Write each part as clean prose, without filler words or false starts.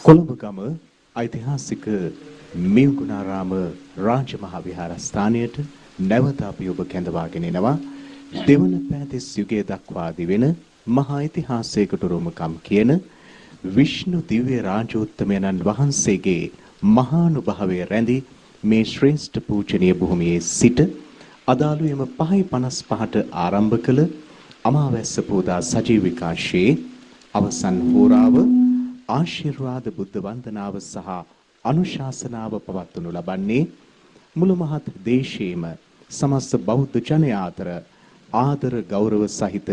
කොළඹගම ඓතිහාසික මියුගුණාරාම රාජමහා විහාරස්ථානයට නැවත අපි ඔබ කැඳවාගෙන එනවා. දෙවන පෑතිස් යුගයේ දක්වා දිවෙන මහා ඓතිහාසික උරුමකම් කියන විෂ්ණු දිව්‍ය රාජෝත්තමයන්න් වහන්සේගේ මහානුභාවය රැඳි මේ ශ්‍රේෂ්ඨ පූජනීය භූමියේ සිට අදාළුවෙම 5:55ට ආරම්භ කළ අමාවැස්ස පූජා සජීවිකාංශයේ අවසන් හෝරාව ආශිර්වාද බුද්ධ වන්දනාව සහ අනුශාසනාව පවත්වනු ලබන්නේ මුළු මහත් දේශයේම සමස්ත බෞද්ධ ජනයා අතර ආදර ගෞරව සහිත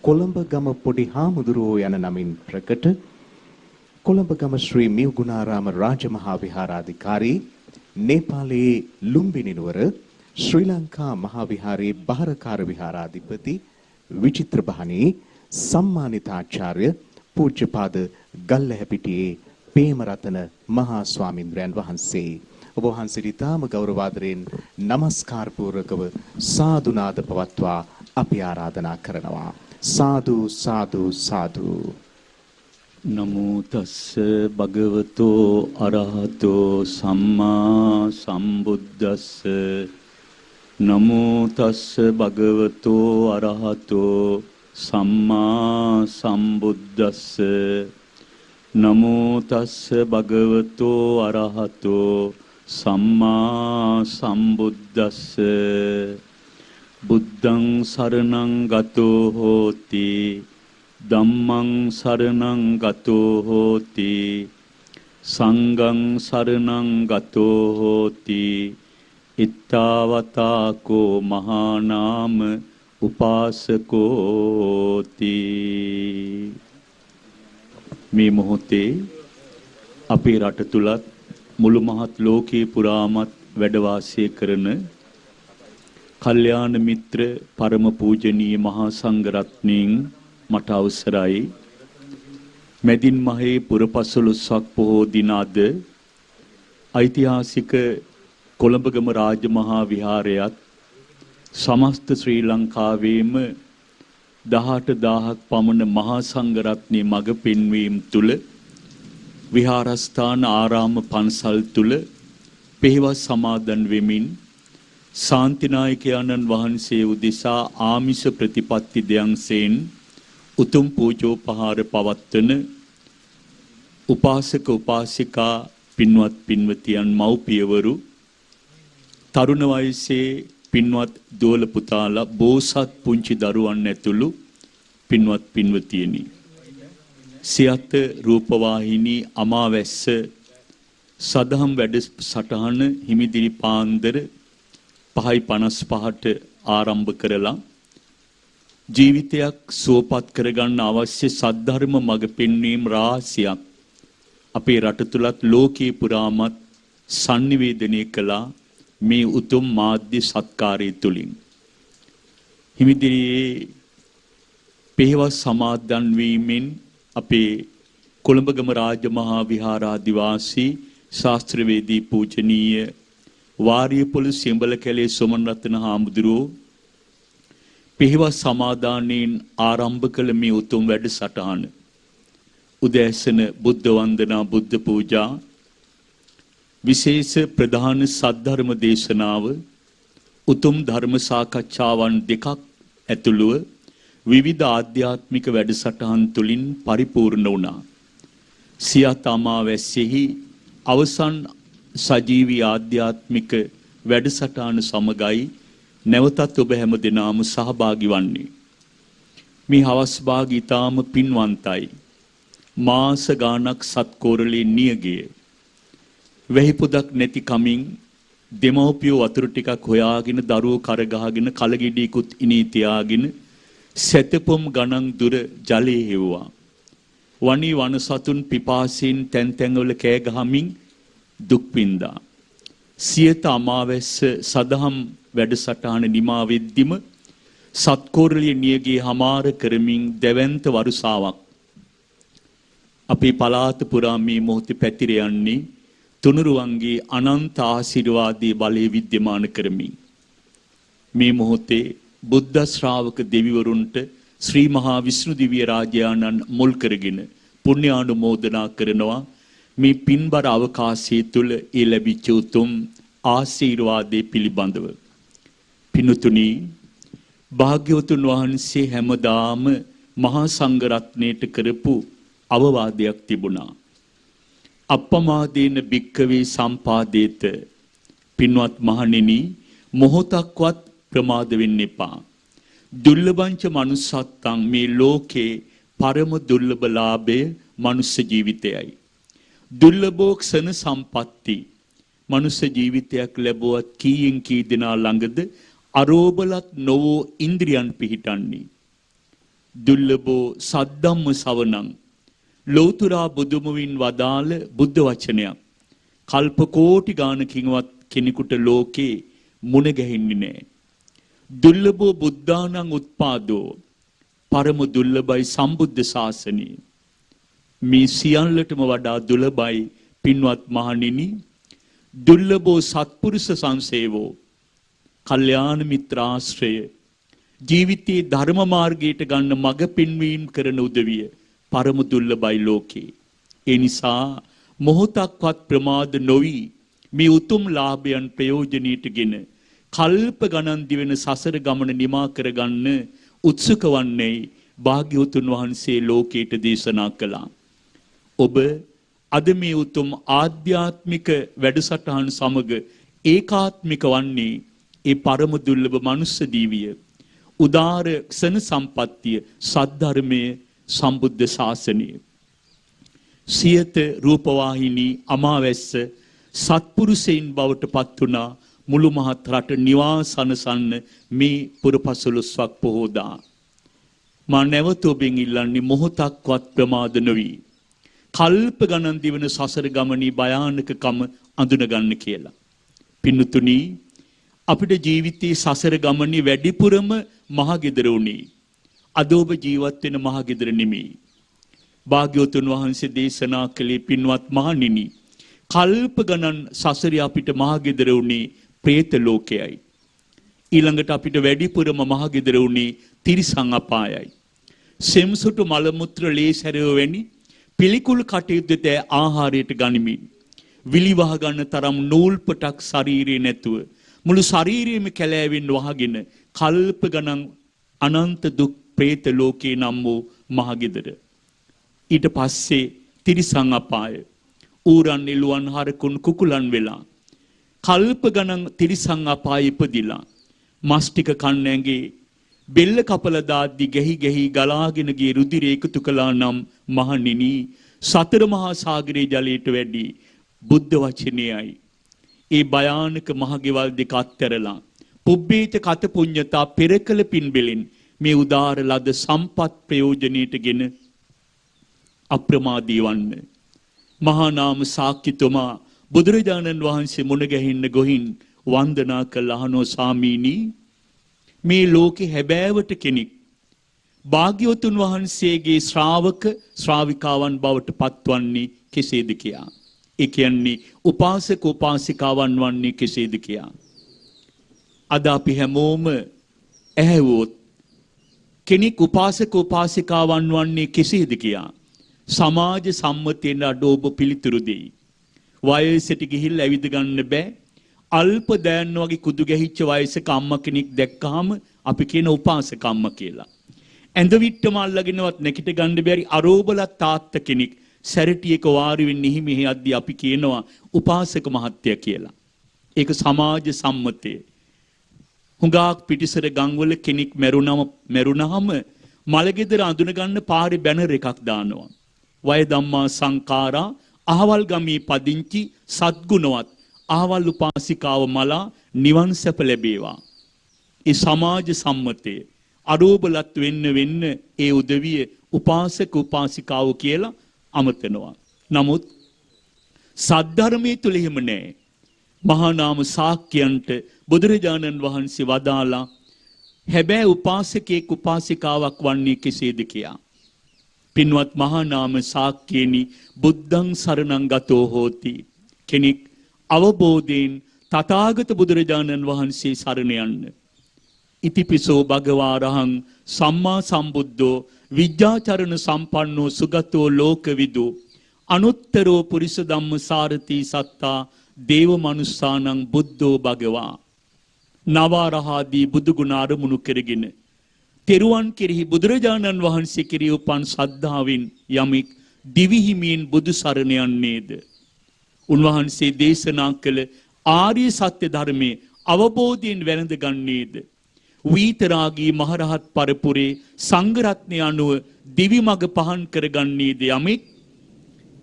කොළඹගම පොඩි හාමුදුරුවෝ යන නමින් ප්‍රකට කොළඹගම ශ්‍රී මියුගුණාරාම රාජමහා විහාරාධිකාරී නේපාලයේ ලුම්බිනි නුවර ශ්‍රී ලංකා මහා විහාරයේ බහරකාර විහාරාධිපති විචිත්‍රබහණී සම්මානිතාචාර්ය පූජ්‍යපාද ගල්ලැහැපිටියේ පේමරතන මහා ස්වාමින්ද්‍රයන් වහන්සේ ඔබ වහන්සේට ඉතාම ගෞරවාදරයෙන් নমස්කාර පූර්වකව සාදුනාද පවත්වා අපි ආරාධනා කරනවා. සාදු සාදු සාදු. නමෝ තස්ස භගවතෝ අරහතෝ සම්මා සම්බුද්දස්ස නමෝ තස්ස භගවතෝ අරහතෝ සම්මා සම්බුද්දස්ස නමෝ තස්ස භගවතෝ අරහතෝ සම්මා සම්බුද්දස්ස බුද්ධං සරණං ගතෝ හෝති ධම්මං සරණං ගතෝ හෝති සංඝං සරණං ගතෝ හෝති ඉත්තාවතාකෝ මහා නාම උපාසකෝති. මේ මොහොතේ අපේ රට තුලත් මුළු මහත් ලෝකේ පුරාමත් වැඩ වාසය කරන කල්යාණ මිත්‍ර පරම පූජනීය මහා සංඝ රත්නයන් මට අවසරයි මෙදින් මහේ පුරපසළොස්වක් පොහෝ දින අද ඓතිහාසික කොළඹගම රාජමහා විහාරයත් සමස්ත ශ්‍රී ලංකාවේම 18000ක් පමණ මහා සංඝ රත්නයේ මඟ පෙන්වීම තුල විහාරස්ථාන ආරාම පන්සල් තුල පෙහෙවස් සමාදන් වෙමින් ශාන්තිනායකයන්න් වහන්සේ උදෙසා ආමිෂ ප්‍රතිපත්ති දයන්සෙන් උතුම් පූජෝපහාර පවත්වන උපාසක උපාසිකා පින්වත් පින්වතියන් මව්පියවරු තරුණ වයසේ පින්වත් දෝල පුතාලා බෝසත් පුංචි දරුවන් ඇතුළු පින්වත් පින්වතියනි සියත රූපවාහිනී අමාවැස්ස සදහම් වැඩසටහන හිමිදිරි පාන්දර 5:55ට ආරම්භ කරලා ජීවිතයක් සුවපත් කරගන්න අවශ්‍ය සද්ධර්ම මඟ පෙන්වීම රාශියක් අපේ රට තුලත් ලෝකේ පුරාමත් sannivedanaya කළා. මේ උතුම් මාධ්‍ය සත්කාරය තුලින් හිමිදිරියේ පෙහෙවස් සමාදන් වීමෙන් අපේ කොළඹගම රාජමහා විහාරාධිවාසී ශාස්ත්‍රවේදී පූජනීය වාරියපොළ සිඹල කැලේ සොමන් රත්න හාමුදුරුවෝ පෙහෙවස් සමාදානයෙන් ආරම්භ කළ මේ උතුම් වැඩසටහන උදෑසන බුද්ධ වන්දනා බුද්ධ පූජා විශේෂ ප්‍රධාන සද්ධර්ම දේශනාව උතුම් ධර්ම සාකච්ඡාවන් දෙකක් ඇතුළුව විවිධ ආධ්‍යාත්මික වැඩසටහන් තුලින් පරිපූර්ණ වුණා. සියත අමාවැස්සෙහි අවසන් සජීවී ආධ්‍යාත්මික වැඩසටහන සමගයි නැවතත් ඔබ හැම දිනම සහභාගී වන්නේ. මේ හවස් භාග ඊටාම පින්වන්තයි. මාස ගානක් සත්කෝරළේ නියගිය වෙහිපොදක් නැති කමින් දෙමව්පියෝ වතුර ටිකක් හොයාගෙන දරුවෝ කරගහගෙන කලගෙඩියකුත් ඉනී තියාගෙන සැතපොම් ගණන් දුර ජලයේ හෙව්වා. වනි වනසතුන් පිපාසයෙන් තැන් තැන්වල කෑ ගහමින් දුක් විඳා. සියත අමාවැස්ස සදහම් වැඩසටහන නිමා වෙද්දිම සත්කෝරළිය නියගේ හමාර කරමින් දැවැන්ත වරුසාවක් අපේ පළාත පුරා මේ මොහොතේ පැතිර යන්නේ තුනුරුවන්ගේ අනන්ත ආශිර්වාදයේ බලය විද්‍යමාන කරමින් මේ මොහොතේ බුද්ධ ශ්‍රාවක දෙවිවරුන්ට ශ්‍රී මහා විෂ්ණු දිව්‍ය රාජයාණන් මුල් කරගෙන පුණ්‍යානුමෝදනා කරනවා මේ පින්බර අවකාශය තුල ඒ ලැබිච්ච උතුම් ආශිර්වාදයේ පිළිබඳව පිනුතුනි භාග්‍යවතුන් වහන්සේ හැමදාම මහා සංඝරත්නයට කරපු අවවාදයක් තිබුණා. අප්පමාදේන භික්කවේ සම්පාදේත පින්වත් මහණෙනි මොහොතක්වත් ප්‍රමාද වෙන්න එපා. දුර්ලභංච මනුස්සත්තං මේ ලෝකේ පරම දුර්ලභ ලාභය මනුෂ්‍ය ජීවිතයයි. දුර්ලභෝක්ෂණ සම්පatti මනුෂ්‍ය ජීවිතයක් ලැබුවත් කීයෙන් කී දෙනා ළඟද අරෝබලත් නොවෝ ඉන්ද්‍රියන් පිහිටන්නේ. දුර්ලභෝ සද්ධම්ම සවණං ලෞතුරා බුදුමුවින් වදාළ බුද්ධ වචනයක්. කල්ප කෝටි ගානකින්වත් කෙනෙකුට ලෝකේ මුණ ගැහින්නේ නැහැ. දුර්ලභෝ බුද්ධානං උත්පාදෝ පරම දුර්ලභයි සම්බුද්ධ ශාසනය. මේ සියල්ලටම වඩා දුර්ලභයි පින්වත් මහණෙනි දුර්ලභෝ සත්පුරුෂ සංසේවෝ කල්යාණ මිත්‍රාශ්‍රය ජීවිතයේ ධර්ම මාර්ගයට ගන්න මඟ පෙන්වීම කරන උදවිය පරම දුර්ලභයි ලෝකේ. ඒ නිසා මොහොතක්වත් ප්‍රමාද නොවි මේ උතුම් ලාභයන් ප්‍රයෝජනෙටගෙන කල්ප ගණන් දිවෙන සසර ගමන නිමා කරගන්න උත්සුක වන්නේ භාග්‍යවතුන් වහන්සේ ලෝකයට දේශනා කළා. ඔබ අද මේ උතුම් ආධ්‍යාත්මික වැඩසටහන් සමග ඒකාත්මික වන්නේ ඒ පරම දුර්ලභ මනුස්ස දීවිය උදාර ක්ෂණ සම්පත්තිය සද්ධර්මයේ සම්බුද්ධ ශාසනය. සියත රූපවාහිනී අමාවැස්ස සත්පුරුෂයින් බවට පත් වුණා මුළු මහත් රට නිවාසනසන්න මේ පුරපසළොස්වක් පොහෝදා. මා නැවත ඔබෙන් ඉල්ලන්නේ මොහොතක්වත් ප්‍රමාද නොවි. කල්ප ගණන් දිවෙන සසර ගමනේ භයානකකම අඳුනගන්න කියලා. පින්තුනි අපිට ජීවිතයේ සසර ගමනේ වැඩිපුරම මහගෙදර උනේ. අද ඔබ ජීවත් වෙන මහගෙදර නෙමෙයි. භාග්‍යවතුන් වහන්සේ දේශනා කළේ පින්වත් මහණෙනි කල්ප ගණන් සසරේ අපිට මහගෙදර උනේ പ്രേත ලෝකයයි. ඊළඟට අපිට වැඩිපුරම මහගෙදර උනේ තිරිසන් අපායයි. සෙම්සුටු මල මුත්‍ර ලේසරව වැනි පිළිකුල් කටයුත්තට ආහාරයට ගනිමින් විලිවහ ගන්න තරම් නූල් පටක් ශරීරේ නැතුව මුළු ශරීරයේම කැලෑවෙන් වහගෙන කල්ප ගණන් අනන්ත දුක් പ്രേත ලෝකේ නම් වූ මහගෙදර. ඊට පස්සේ තිරිසන් අපාය ඌරන් එළුවන් හරකුන් කුකුලන් වෙලා කල්ප ගණන් තිරිසන් අපාය ඉපදිලා මස් ටික කන්නැගේ බෙල්ල කපලා දාද්දි ගැහි ගැහි ගලාගෙන ගිය රුධිරය එකතු කළා නම් මහණෙනි සතර මහා සාගරයේ ජලයට වැඩි බුද්ධ වචනයයි. ඒ භයානක මහගෙවල් දෙක අත්හැරලා පුබ්බේත කත පුඤ්ඤතා පෙරකල පින්බෙලින් මේ උදාර ලද සම්පත් ප්‍රයෝජනෙටගෙන අප්‍රමාදී වන්න. මහා නාම සාක්‍යතුමා බුදුරජාණන් වහන්සේ මුණ ගැහින්න ගොහින් වන්දනා කළ අහනෝ ස්වාමීනි මේ ලෝකේ හැබෑවට කෙනෙක් භාග්‍යවතුන් වහන්සේගේ ශ්‍රාවක ශ්‍රාවිකාවන් බවට පත්වන්නේ කෙසේද කියා. ඒ කියන්නේ උපාසක උපාසිකාවන් වන්නේ කෙසේද කියා. අද අපි හැමෝම ඇහැවුවොත් කෙනෙක් උපාසක උපාසිකාවන් වන්නේ කෙසේද කියා. සමාජ සම්මතයෙන් අඩෝ ඔබ පිළිතුරු දෙයි. වයසට ගිහිල්ලා ඇවිද ගන්න බෑ. අල්ප දෑන් වගේ කුදු ගැහිච්ච වයසක අම්මා කෙනෙක් දැක්කහම අපි කියන උපාසක අම්මා කියලා. ඇඳ විට්ටම අල්ලගෙනවත් නැකිට ගන්න බැරි අරෝබලත් තාත්තා කෙනෙක් සැරටියක වාරි වෙන්නේ හිමි යද්දී අපි කියනවා උපාසක මහත්තයා කියලා. ඒක සමාජ සම්මතය. හුඟක් පිටිසර ගම්වල කෙනෙක් මැරුණාම මලගෙදර අඳුන ගන්න පාරේ බැනර් එකක් දානවා. වය ධම්මා සංඛාරා අහවල් ගමේ පදිංචි සත්ගුණවත් අහවල් උපාසිකාව මලා නිවන් සැප ලැබේවා. ඒ සමාජ සම්මතය අරෝබලත් වෙන්න ඒ උදවිය උපාසක උපාසිකාව කියලා අමතනවා. නමුත් සද්ධර්මයේ තුල එහෙම නැහැ. මහා නාම සාක්‍යයන්ට බුදුරජාණන් වහන්සේ වදාලා හැබැයි උපාසකෙක් උපාසිකාවක් වන්නේ කෙසේද කියා. පින්වත් මහා නාම සාක්‍යේනි බුද්ධං සරණං ගතෝ හෝති. කෙනෙක් අවබෝධයෙන් තථාගත බුදුරජාණන් වහන්සේ සරණ යන්න. ඉතිපිසෝ භගවාරහං සම්මා සම්බුද්ධෝ විද්‍යාචරණ සම්පන්නෝ සුගතෝ ලෝකවිදු අනුත්තරෝ පුරිස ධම්ම සාරති සත්තා දේව මනුස්සානං බුද්ධෝ භගවා. නවාරහාදී බුදුගුණ අරමුණු කරගෙන තෙරුවන් කෙරෙහි බුදුරජාණන් වහන්සේ කෙරෙහි උපන් ශ්‍රද්ධාවෙන් යමෙක් දිවිහිමියෙන් බුදු සරණ යන්නේද, උන්වහන්සේ දේශනා කළ ආර්ය සත්‍ය ධර්මයේ අවබෝධයෙන් වැළඳ ගන්නේද, වීතරාගී මහරහත් පරපුරේ සංඝරත්නය අනුව දිවි මඟ පහන් කරගන්නේද යමෙක්,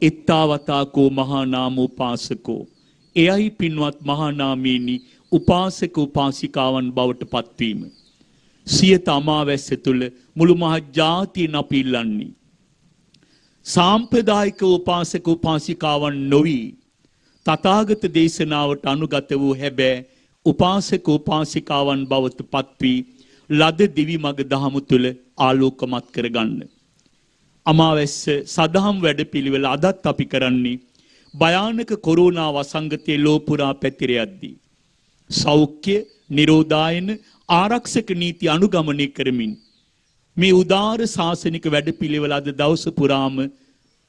එත්තාවතාකෝ මහා නාම උපාසකෝ, එයයි පින්වත් මහා නාමේනි උපාසක උපාසිකාවන් බවට පත්වීම. සියත අමාවැස්ස තුල මුළු මහත් ජාතියෙන් අපි ඉල්ලන්නේ සාම්ප්‍රදායික උපාසක උපාසිකාවන් නොවි තථාගත දේශනාවට අනුගත වූ හැබැයි උපාසක උපාසිකාවන් බවට පත්වී ලද දිවි මඟ දහම තුල ආලෝකමත් කරගන්න. අමාවැස්ස සදහම් වැඩපිළිවෙල අදත් අපි කරන්නේ භයානක කොරෝනා වසංගතයේ ලෝපුරා පැතිර යද්දී සෞඛ්‍ය නිරෝධායන ආරක්ෂක නීති අනුගමනය කරමින් මේ උදාර ශාසනික වැඩපිළිවෙල අද දවස පුරාම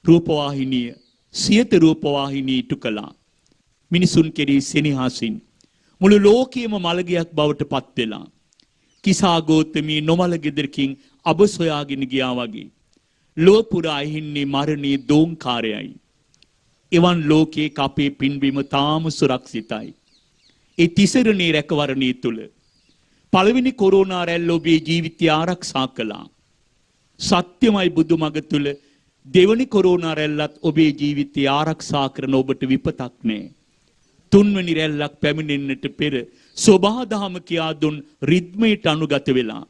රූපවාහිනිය සියත රූපවාහිනිය ඉටු කළා. මිනිසුන් කෙරෙහි සෙනෙහසින් මුළු ලෝකයේම මළගියක් බවට පත් වෙලා කිසා ගෝතමී නොමල ගෙදරකින් අබ සොයාගෙන ගියා වගේ ලෝ පුරා හින්නේ මරණී දෝංකාරයයි. එවන් ලෝකයේ අපේ පින්බිම තාම සුරක්ෂිතයි. ඒ තිසරණේ රැකවරණී තුල පළවෙනි කොරෝනා රැල්ල ඔබේ ජීවිතය ආරක්ෂා කළා. සත්‍යමයි බුදු මඟ තුල දෙවනි කොරෝනා රැල්ලත් ඔබේ ජීවිතය ආරක්ෂා කරන ඔබට විපතක් නෑ. තුන්වෙනි රැල්ලක් පැමිණෙන්නට පෙර සෝභාදහම කියා දුන් රිද්මයට අනුගත වෙලා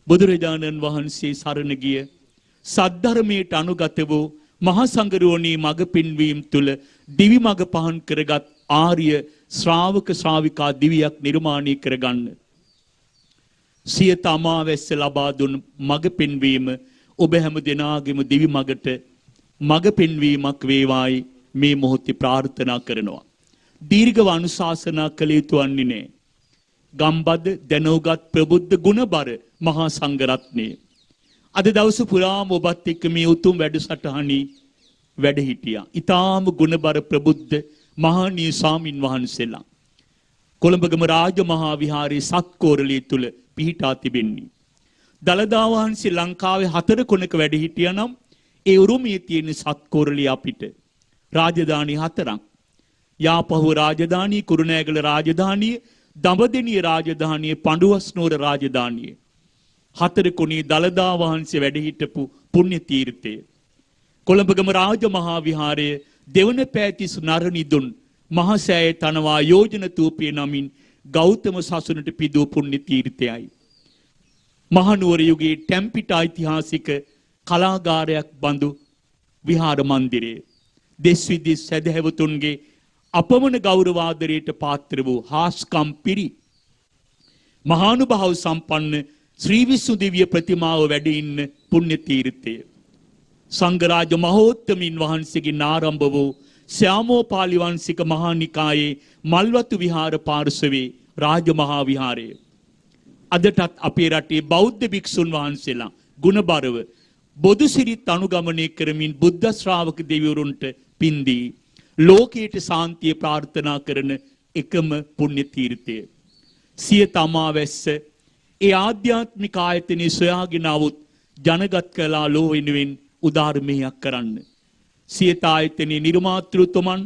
බුදුරජාණන් වහන්සේ සරණ ගිය සද්ධර්මයට අනුගත වූ මහා සංඝරෝණී මඟ පින්වීම තුල දිවි මඟ පහන් කරගත් ආර්ය ශ්‍රාවක ශ්‍රාවිකා දිවියක් නිර්මාණය කරගන්න. සියත අමාවැස්ස ලබා දුන් මඟ පෙන්වීම ඔබ හැම දෙනාගේම දිවි මඟට මඟ පෙන්වීමක් වේවායි මේ මොහොතේ ප්‍රාර්ථනා කරනවා. දීර්ඝව අනුශාසනා කළ යුතු වන්නේ නැහැ. ගම්බද දැනුගත් ප්‍රබුද්ධ ගුණබර මහා සංඝරත්නය අද දවස පුරාම ඔබත් එක්ක මේ උතුම් වැඩසටහනේ වැඩ හිටියා. ඊටාම ගුණබර ප්‍රබුද්ධ මහානීය ස්වාමින් වහන්සේලා කොළඹගම රාජමහා විහාරයේ සත්කෝරළේ තුල පිහිටා තිබෙන්නේ. දළදා වහන්සේ ලංකාවේ 4 කොනක වැඩ හිටියා නම් ඒ උරුමයේ තියෙන සත්කෝරළේ අපිට රාජධානි 4ක්. යාපහුව රාජධානිය, කුරුණෑගල රාජධානිය, දඹදෙණිය රාජධානිය, පඬුවස්නුවර රාජධානිය. 4 කොනේ දළදා වහන්සේ වැඩ හිටපු පුණ්‍ය තීර්ථය. කොළඹගම රාජමහා විහාරයේ දෙවන පෑතිස් නරනිදුන් මහසෑය තනවා යෝජන තූපිය නමින් ගෞතම සසුනට පිදූ පුණ්‍ය තීර්ථයයි. මහනුවර යුගයේ ටැම්පිට ඓතිහාසික කලාගාරයක් බඳු විහාර මන්දිරය දෙස් විදෙස් සැදැහැවතුන්ගේ අපමණ ගෞරව ආදරයට පාත්‍ර වූ හාස්කම් පිරි මහානුභාව සම්පන්න ශ්‍රී විසු දිව්‍ය ප්‍රතිමාව වැඩ ඉන්න පුණ්‍ය තීර්ථය. සංඝරාජ මහෝත්තමින් වහන්සේගෙන් ආරම්භ වූ ශ්‍යාමෝපාලි වංශික මහා නිකායේ මල්වතු විහාර පාර්ශවයේ රාජමහා විහාරය. අදටත් අපේ රටේ බෞද්ධ භික්ෂුන් වහන්සේලා ගුණබරව බොදු සිරිත් අනුගමනය කරමින් බුද්ධ ශ්‍රාවක දෙවිවරුන්ට පින්දී ලෝකයට සාන්තිය ප්‍රාර්ථනා කරන එකම පුණ්‍ය තීර්ථය. සියත අමාවැස්ස ඒ ආධ්‍යාත්මික ආයතනයේ සොයාගෙන આવුත් ජනගත කළා ලෝ වෙනුවෙන් උදාර මෙහෙයක් කරන්න. සියත ආයතනයේ නිර්මාතෘතුමන්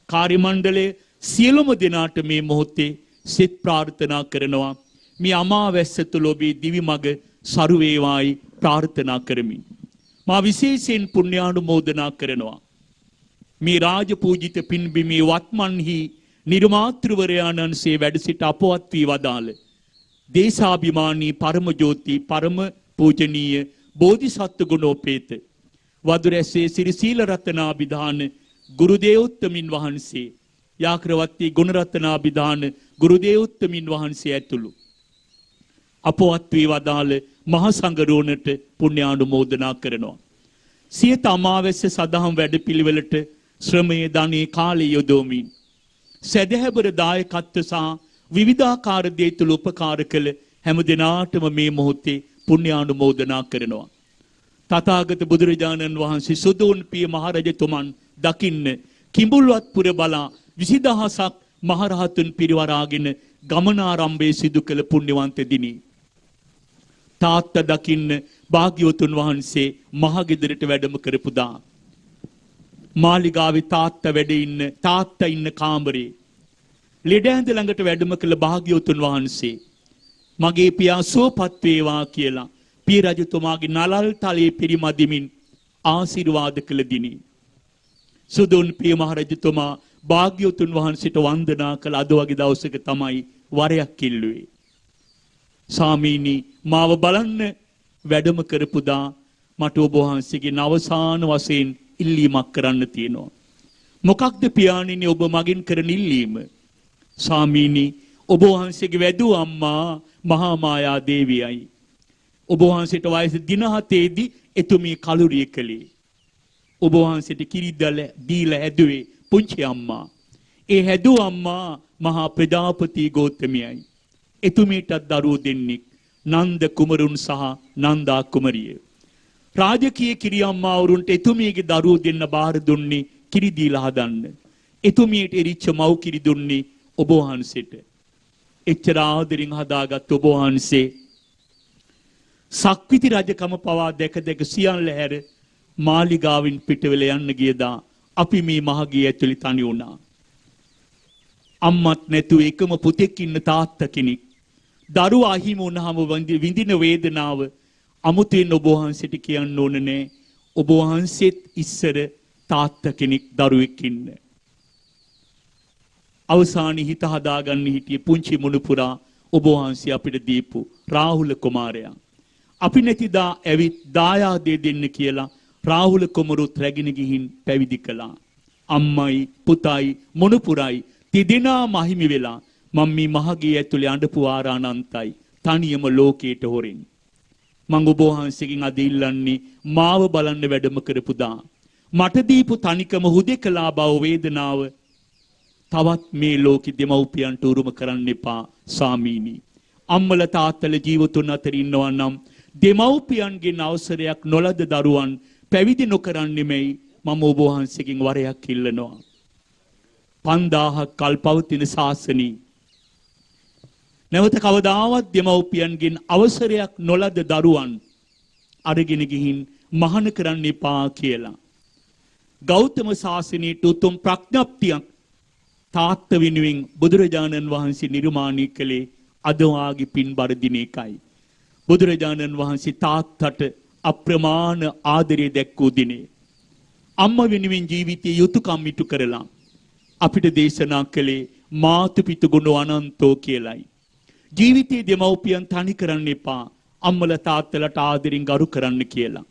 කාර්ය මණ්ඩලයේ සියලුම දෙනාට මේ මොහොතේ සිත ප්‍රාර්ථනා කරනවා. මේ අමාවැස්ස තුල ඔබේ දිවි මඟ සරු වේවායි ප්‍රාර්ථනා කරමින් මා විශේෂයෙන් පුණ්‍යානුමෝදනා කරනවා. මේ රාජපූජිත පින්බිමේ වත්මන්හි නිර්මාතෘවරයාණන්සේ වැඩ සිට අපවත් වී වදාළ දේශාභිමානී පරම ජෝති පරම පූජනීය බෝධිසත්ව ගුණෝපේත වදුරැස්සේ සිරි සීල රත්නාභිදාන ගුරුදේවෝත්තමින් වහන්සේ යාක්‍රවත්තී ගුණරත්නාභිදාන ගුරුදේවෝත්තමින් වහන්සේ ඇතුළු අපවත් වී වදාළ මහා සංඝරෝණට පුණ්‍යානුමෝදනා කරනවා. සියත අමාවැස්ස සදහම් වැඩපිළිවෙලට ශ්‍රමයේ ධනයේ කාලය යොදවමින් සදහැබර දායකත්ව සහ විවිධාකාර දේ තුළ උපකාර කළ හැම දිනාටම මේ මොහොතේ පුණ්‍යානුමෝදනා කරනවා. තථාගත බුදුරජාණන් වහන්සේ සුදෝන් පිය මහරජතුමන් දකින්න කිඹුල්වත්පුර බලා 20000ක් මහරහතුන් පිරිවරාගෙන ගමනාරම්භයේ සිදු කළ පුණ්‍යවන්ත දිනි. තාත්තා දකින්න භාග්‍යවතුන් වහන්සේ මහගෙදරට වැඩම කරපු දා. මාලිගාවේ තාත්තා ඉන්න කාමරේ ලෙඩ ඇඳ ළඟට වැඩම කළ භාග්‍යවතුන් වහන්සේ මගේ පියා සුවපත් වේවා කියලා පිය රජතුමාගේ නලල් තලයේ පිරිමදිමින් ආශිර්වාද කළ දිනි. සුදුන් පිය මහරජතුමා භාග්‍යවතුන් වහන්සේට වන්දනා කළ අද වගේ දවසක තමයි වරයක් කිල්ලුවේ. ස්වාමීනි මාව බලන්න වැඩම කරපු දා මට ඔබ වහන්සේගේ අවසාන වශයෙන් ඉල්ලීමක් කරන්න තියෙනවා. මොකක්ද පියාණෙනි ඔබ මගෙන් කරන ඉල්ලීම? ස්වාමීනි ඔබ වහන්සේගේ වැදූ අම්මා මහා මායා දේවියයි. ඔබ වහන්සේට වයස දින 7ේදී එතුමිය කලුරිය කළේ. ඔබ වහන්සේට කිරි දීලා හැදුවේ පුංචි අම්මා. ඒ හැදූ අම්මා මහා ප්‍රජාපති ගෞතමියයි. එතුමියටත් දරුවෝ දෙන්නෙක් නන්ද කුමරුන් සහ නන්දා කුමරිය. රාජකීය කිරි අම්මාවරුන්ට එතුමියගේ දරුවෝ දෙන්න බාර දුන්නේ කිරි දීලා හදන්න. එතුමියට එරිච්ච මව් කිරි දුන්නේ ඔබ වහන්සේට. එච්චර ආදරෙන් හදාගත් ඔබ වහන්සේ සක්විති රජකම පවා දැක සියල්ල හැර මාලිගාවින් පිටවෙල යන්න ගියදා අපි මේ මහගේ ඇතුළේ තනි වුණා. අම්මත් නැතුව එකම පුතෙක් ඉන්න තාත්තා කෙනෙක්. දරුවා අහිමි වුණාම විඳින වේදනාව අමුතුවෙන් ඔබ වහන්සේට කියන්න ඕන නෑ. ඔබ වහන්සේත් ඉස්සර තාත්තා කෙනෙක් දරුවෙක් ඉන්න. අවසානයේ හිත හදාගන්න හිටිය පුංචි මුණුපුරා ඔබ වහන්සේ අපිට දීපු රාහුල කුමාරයා. අපි නැතිදා ඇවිත් දායාදේ දෙන්න කියලා රාහුල කුමරුත් රැගෙන ගිහින් පැවිදි කළා. අම්මයි පුතයි මුණුපුරයි තිදෙනා මහිමි වෙලා මම මේ මහගේ ඇතුලේ අඬපු ආරානන්තයි තනියම ලෝකයට හොරින්. මං ඔබ වහන්සේගෙන් අද ඉල්ලන්නේ මාව බලන්න වැඩම කරපු දා මට දීපු තනිකම හුදෙකලා බව වේදනාව තවත් මේ ලෝකෙ දෙමව්පියන්ට උරුම කරන්න එපා ස්වාමීනි. අම්මල තාත්තල ජීවතුන් අතර ඉන්නවා නම් දෙමව්පියන්ගෙන් අවසරයක් නොලද දරුවන් පැවිදි නොකරන්නෙමයි මම ඔබ වහන්සේගෙන් වරයක් ඉල්ලනවා. 5000ක් කල් පවතින ශාසනී නැවත කවදාවත් දෙමව්පියන්ගෙන් අවසරයක් නොලද දරුවන් අරගෙන ගිහින් මහාන කරන්න එපා කියලා. ගෞතම ශාසනයට උතුම් ප්‍රඥප්තියක් තාත්ත වෙනුවෙන් බුදුරජාණන් වහන්සේ නිර්මාණය කළේ අද වාගේ පින්බර දිනයකයි. බුදුරජාණන් වහන්සේ තාත්තට අප්‍රමාණ ආදරය දැක්වූ දිනේ. අම්මා වෙනුවෙන් ජීවිතයේ යුතුයකම් ඉටු කරලා අපිට දේශනා කළේ මාතු පිතු ගුණ අනන්තෝ කියලයි. ජීවිතයේ දෙමව්පියන් තනි කරන්න එපා. අම්මල තාත්තලට ආදරෙන් ගරු කරන්න කියලා.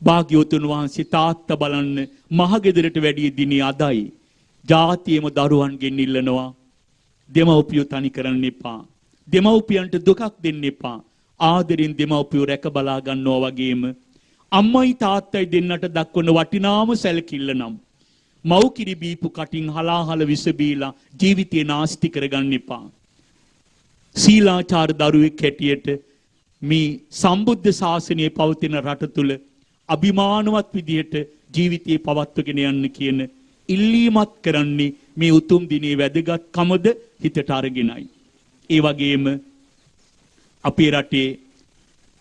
භාග්‍යවතුන් වහන්සේ තාත්තා බලන්න මහගෙදරට වැඩිය දිනේ අදයි. ජාතියේම දරුවන්ගෙන් ඉල්ලනවා දෙමව්පියෝ තනි කරන්න එපා. දෙමව්පියන්ට දුකක් දෙන්න එපා. ආදරෙන් දෙමව්පියෝ රැක බලා ගන්නවා වගේම අම්මයි තාත්තයි දෙන්නට දක්වන වටිනාම සැලකිල්ල නම් මව් කිරි බීපු කටින් හලාහල විස බීලා ජීවිතේ නාස්ති කරගන්න එපා. සීලාචාර දරුවෙක් හැටියට මේ සම්බුද්ධ ශාසනයේ පවතින රට තුල අභිමානවත් විදියට ජීවිතේ පවත්වගෙන යන්න කියන ඉල්ලීමත් කරන්නේ මේ උතුම් දිනේ වැදගත්කමද හිතට අරගෙනයි. ඒ වගේම අපේ රටේ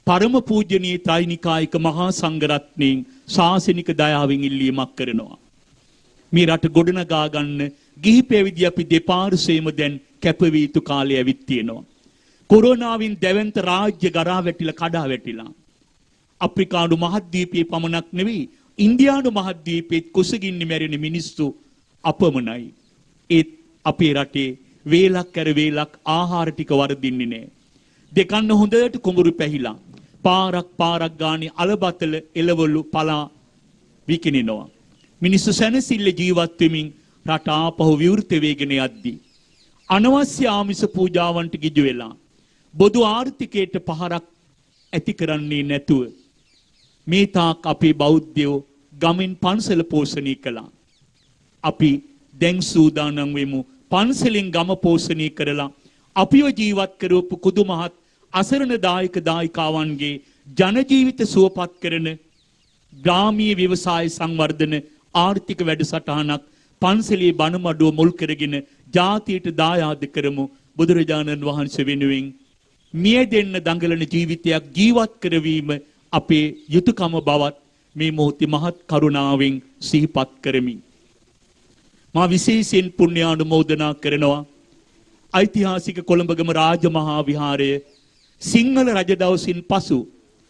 පරම පූජනීය ත්‍රිනිකායික මහා සංඝරත්නයෙන් ශාසනික දයාවෙන් ඉල්ලීමක් කරනවා. මේ රට ගොඩනගා ගන්න ගිහි පැවිදි අපි දෙපාර්ශ්වයේම දැන් කැපවී යුතු කාලය ඇවිත් තියෙනවා. කොරෝනාවෙන් දැවැන්ත රාජ්‍ය ගරා වැටිලා කඩා වැටිලා. අප්‍රිකානු මහද්වීපයේ පමණක් නෙවෙයි ඉන්දියානු මහද්වීපයේ කුසගින්න මැරෙන මිනිස්සු අපමණයි. ඒත් අපේ රටේ වේලක් කර වේලක් ආහාර ටික වර්ධින්නේ නැහැ. දෙකන්න හොඳට කුඹුරු පැහිලා පාරක් ගානේ අලබතල එළවලු පලා විකිනිනවා. මිනිස්සු සැනසille ජීවත් වෙමින් රට ආපහු විවෘත වේගෙන යද්දී අනවශ්‍ය ආමිෂ පූජාවන්ට ගිජු වෙලා බොදු ආර්ථිකයට පහරක් ඇති කරන්නේ නැතුව මේ තාක් අපේ බෞද්ධයෝ ගමෙන් පන්සල පෝෂණය කළා. අපි දැන් සූදානම් වෙමු පන්සලෙන් ගම පෝෂණය කරලා අපිව ජීවත් කරවපු කුදුමහත් අසරණ දායක දායිකාවන්ගේ ජන ජීවිත සුවපත් කරන ග්‍රාමීය ව්‍යවසාය සංවර්ධන ආර්ථික වැඩසටහනක් පන්සලේ බණමඩුව මුල් කරගෙන ජාතියට දායාද කරමු. බුදුරජාණන් වහන්සේ වෙනුවෙන් මිය දෙන්න දඟලන ජීවිතයක් ජීවත් කරවීම අපේ යුතුයකම බවත් මේ මොහොතේ මහත් කරුණාවෙන් සිහිපත් කරමි. මා විශේෂයෙන් පුණ්‍යානුමෝදනා කරනවා ඓතිහාසික කොළඹගම රාජමහා විහාරය සිංහල රජ දවසින් පසු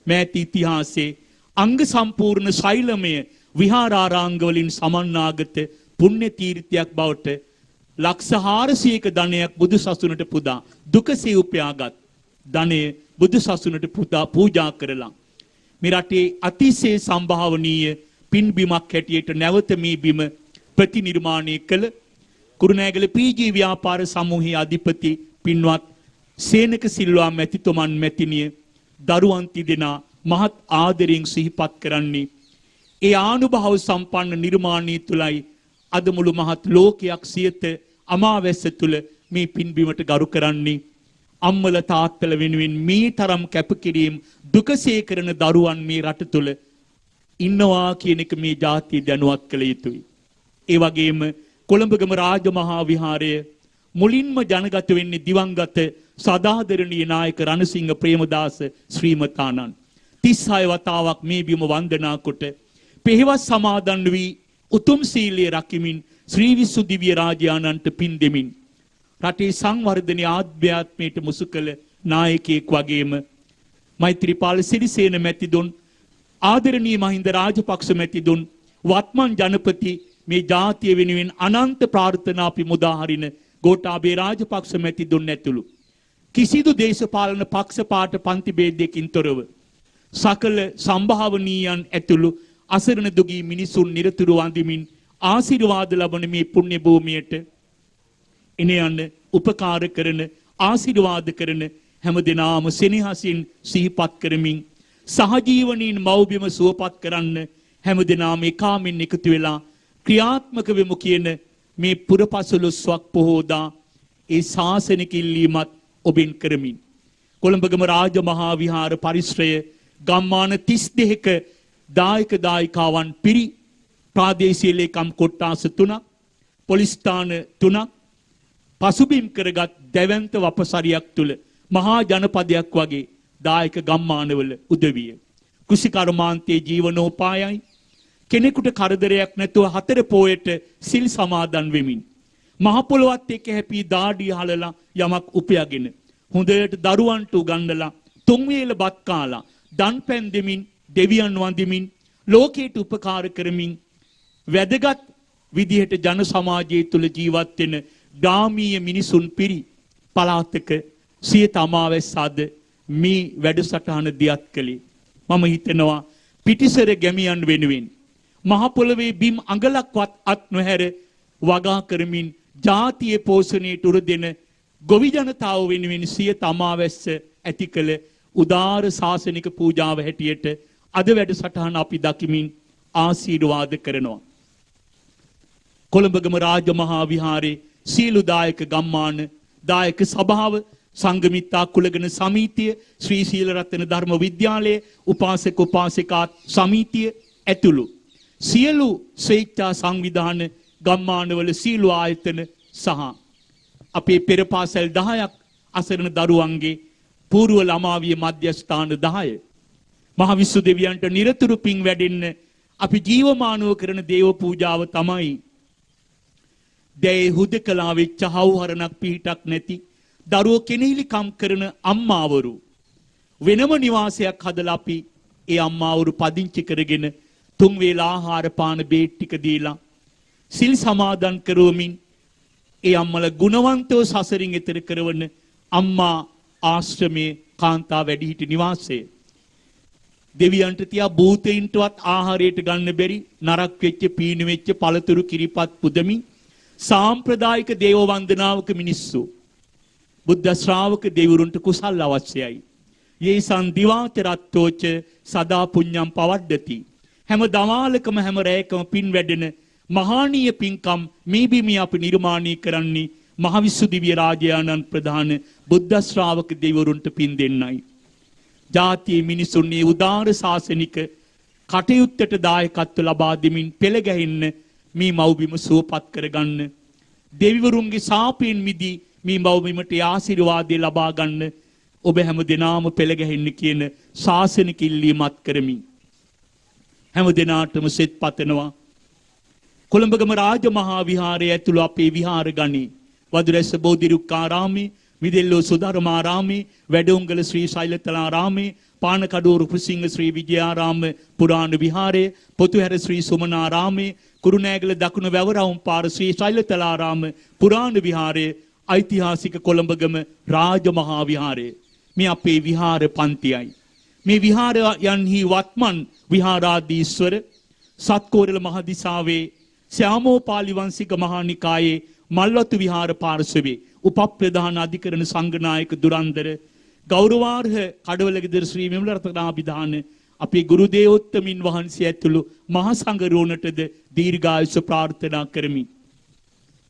මෑත ඉතිහාසයේ අංග සම්පූර්ණ ශෛලමය විහාරාරාංග වලින් සමන්නාගත පුණ්‍ය තීර්ථයක් බවට ලක්ෂ 400ක ධනයක් බුදු සසුනට පුදා දුකසේ උපයාගත් ධනය බුදු සසුනට පුදා පූජා කරලා මේ රටේ අතිශය සම්භාවනීය පින්බිමක් හැටියට නැවත මේ බිම ප්‍රතිනිර්මාණය කළ කුරුණෑගල පීජී ව්‍යාපාර සමූහයේ අධිපති පින්වත් සේනක සිල්වා මැතිතුමන් මැතිණිය දරුවන් තිදෙනා මහත් ආදරයෙන් සිහිපත් කරන්නේ ඒ ආනුභාව සම්පන්න නිර්මාණය තුලයි අද මුළු මහත් ලෝකයක් සියත අමාවැස්ස තුල මේ පින්බිමට ගරු කරන්නේ අම්මල තාත්තල වෙනුවෙන් මේ තරම් කැපකිරීම දුකසේ කරන දරුවන් මේ රට තුල ඉන්නවා කියන එක මේ ජාතිය දැනුවත් කළ යුතුයි. ඒ වගේම කොළඹගම රාජමහා විහාරය මුලින්ම ජනගත වෙන්නේ දිවංගත සදාදරණීය නායක රණසිංහ ප්‍රේමදාස ශ්‍රීමතාණන් 36 වතාවක් මේ බිම වන්දනා කොට පෙහෙවස් සමාදන් වී උතුම් සීලයේ රකිමින් ශ්‍රී විසුද්ධි රාජානන්ට පින් දෙමින් රටේ සංවර්ධනයේ ආධ්‍යාත්මයට මුසු කළ නායකයෙක් වගේම මෛත්‍රීපාල සිරිසේන මැතිතුන් ආදරණීය මහින්ද රාජපක්ෂ මැතිතුන් වත්මන් ජනපති මේ ජාතිය වෙනුවෙන් අනන්ත ප්‍රාර්ථනා අපි මුදා හරින ගෝඨාභය රාජපක්ෂ මැතිතුන් ඇතුළු කිසිදු දේශපාලන පක්ෂපාත පන්ති ભેදයකින් තොරව සකල සම්භාවනීයන් ඇතුළු අසරණ දුගී මිනිසුන් නිරතුරු වඳිමින් ආශිර්වාද ලබන මේ පුණ්‍ය භූමියට එන යන උපකාර කරන ආශිර්වාද කරන හැම දිනාම සෙනෙහසින් සිහිපත් කරමින් සහජීවනීන් මව්බිම සුවපත් කරන්න හැම දිනාම එකාමින් එකතු වෙලා ක්‍රියාත්මක වෙමු කියන මේ පුරපසළොස්වක් පොහෝදා ඒ ශාසනික ඉල්ලීමත් ඔබෙන් කරමින් කොළඹගම රාජමහා විහාර පරිශ්‍රය ගම්මාන 32ක දායක දායිකාවන් පිරි ප්‍රාදේශීය ලේකම් කොට්ටාස 3ක් පොලිස් ස්ථාන 3ක් පසුබිම් කරගත් දැවැන්ත වපසරියක් තුල මහා ජනපදයක් වගේ දායක ගම්මානවල උදවිය කුසිකර්මාන්තයේ ජීවනෝපායයි කෙනෙකුට කරදරයක් නැතුව 4 පොයට සිල් සමාදන් වෙමින් මහ පොළොවත් එක්ක හැපී දාඩිය හලලා යමක් උපයාගෙන හොඳට දරුවන්ට උගන්වලා 3 වේල බත් කාලා දන් පැන් දෙමින් දෙවියන් වඳිමින් ලෝකයට උපකාර කරමින් වැදගත් විදිහට ජන සමාජය තුල ජීවත් වෙන ගාමීය මිනිසුන් පිරි පළාතක සියත අමාවැස්ස අද මේ වැඩසටහන දියත් කළේ මම හිතනවා පිටිසර ගැමියන් වෙනුවෙන් මහ පොළවේ බිම් අඟලක්වත් අත් නොහැර වගා කරමින් ජාතිය පෝෂණයට උර දෙන ගොවි ජනතාව වෙනුවෙන් සියත අමාවැස්ස ඇති කළ උදාර ශාසනික පූජාව හැටියට අද වැඩසටහන අපි දකිමින් ආශිර්වාද කරනවා. කොළඹගම රාජමහා විහාරේ සීලු දායක ගම්මාන දායක සභාව සංගමිත්තා කුලගණ සමිතිය ශ්‍රී සීල රත්න ධර්ම විද්‍යාලය උපාසක උපාසිකා සමිතිය ඇතුළු සියලු ස්වේච්ඡා සංවිධාන ගම්මානවල සීලු ආයතන සහ අපේ පෙර පාසල් 10ක් අසරණ දරුවන්ගේ පූර්ව ළමාවිය මධ්‍යස්ථාන 10 මහ විසු දෙවියන්ට නිරතුරු පින් වැඩෙන්න අපි ජීවමානව කරන දේව පූජාව තමයි දැයි හුදකලා වෙච්ච හවුහරණක් පිහිටක් නැති දරුවෝ කෙනෙහිලිකම් කරන අම්මාවරු වෙනම නිවාසයක් හදලා අපි ඒ අම්මාවරු පදිංචි කරගෙන 3 වේලා ආහාර පාන බේත් ටික දීලා සිල් සමාදන් කරවමින් ඒ අම්මලා ගුණවන්තව සසරින් එතර කරවන අම්මා ආශ්‍රමයේ කාන්තා වැඩිහිටි නිවාසය දෙවියන්ට තියා භූතයින්ටවත් ආහාරයට ගන්න බැරි නරක් වෙච්ච පීනු වෙච්ච පළතුරු කිරිපත් පුදමින් සාම්ප්‍රදායික දේව වන්දනාවක මිනිස්සු බුද්ධ ශ්‍රාවක දෙවිවරුන්ට කුසල් අවශ්‍යයි. යේසං දිවාත රත්තෝච සදා පුඤ්ඤම් පවද්දති. හැම දවාලකම හැම රැයකම පින් වැඩෙන මහානීය පින්කම් මේ බිමේ අපි නිර්මාණය කරන්නේ මහ විසුද්ධි රාජානන් ප්‍රධාන බුද්ධ ශ්‍රාවක දෙවිවරුන්ට පින් දෙන්නයි. ජාතියේ මිනිසුන්ගේ උදාර ශාසනික කටයුත්තට දායකත්ව ලබා දෙමින් පෙළ ගැහෙන්න මේ මව්බිම සුවපත් කරගන්න. දෙවිවරුන්ගේ සාපයෙන් මිදී මේ මව්බිමට ආශිර්වාදය ලබා ගන්න ඔබ හැම දිනාම පෙළ ගැහෙන්න කියන ශාසනික ඉල්ලීමත් කරමින් හැම දිනාටම සෙත් පතනවා. කොළඹගම රාජමහා විහාරයේ ඇතුළු අපේ විහාර ගණේ වදුරැස්ස බෝධිරුක්කාරාමේ, මිදෙල්ලෝ සුධර්මාරාමේ, වැඩුංගල ශ්‍රී ශෛලතලාරාමේ, පානකඩෝරු කුසිංහ ශ්‍රී විජයාරාම පුරාණ විහාරයේ, පොතුහැර ශ්‍රී සුමනාරාමේ, කුරුණෑගල දකුණු වැවරවුම් පාර ශ්‍රී ශෛලතලාරාම පුරාණ විහාරයේ, ඓතිහාසික කොළඹගම රාජමහා විහාරයේ මේ අපේ විහාර පන්තියයි. මේ විහාරයන්හි වත්මන් විහාරාධීශ්වර සත්කෝරළ මහදිසාවේ ශ්‍යාමෝපාලි වංශික මහා නිකායේ මල්වතු විහාර පාර්ශවයේ උපප්‍රධාන අධිකරණ සංඝනායක දුරන්දර ගෞරවාර්හ කඩවල ගෙදර ශ්‍රී විමල රත්නාභිදාන අපේ ගුරු දේවෝත්තමින් වහන්සේ ඇතුළු මහා සංඝරෝණටද දීර්ඝායුෂ ප්‍රාර්ථනා කරමි.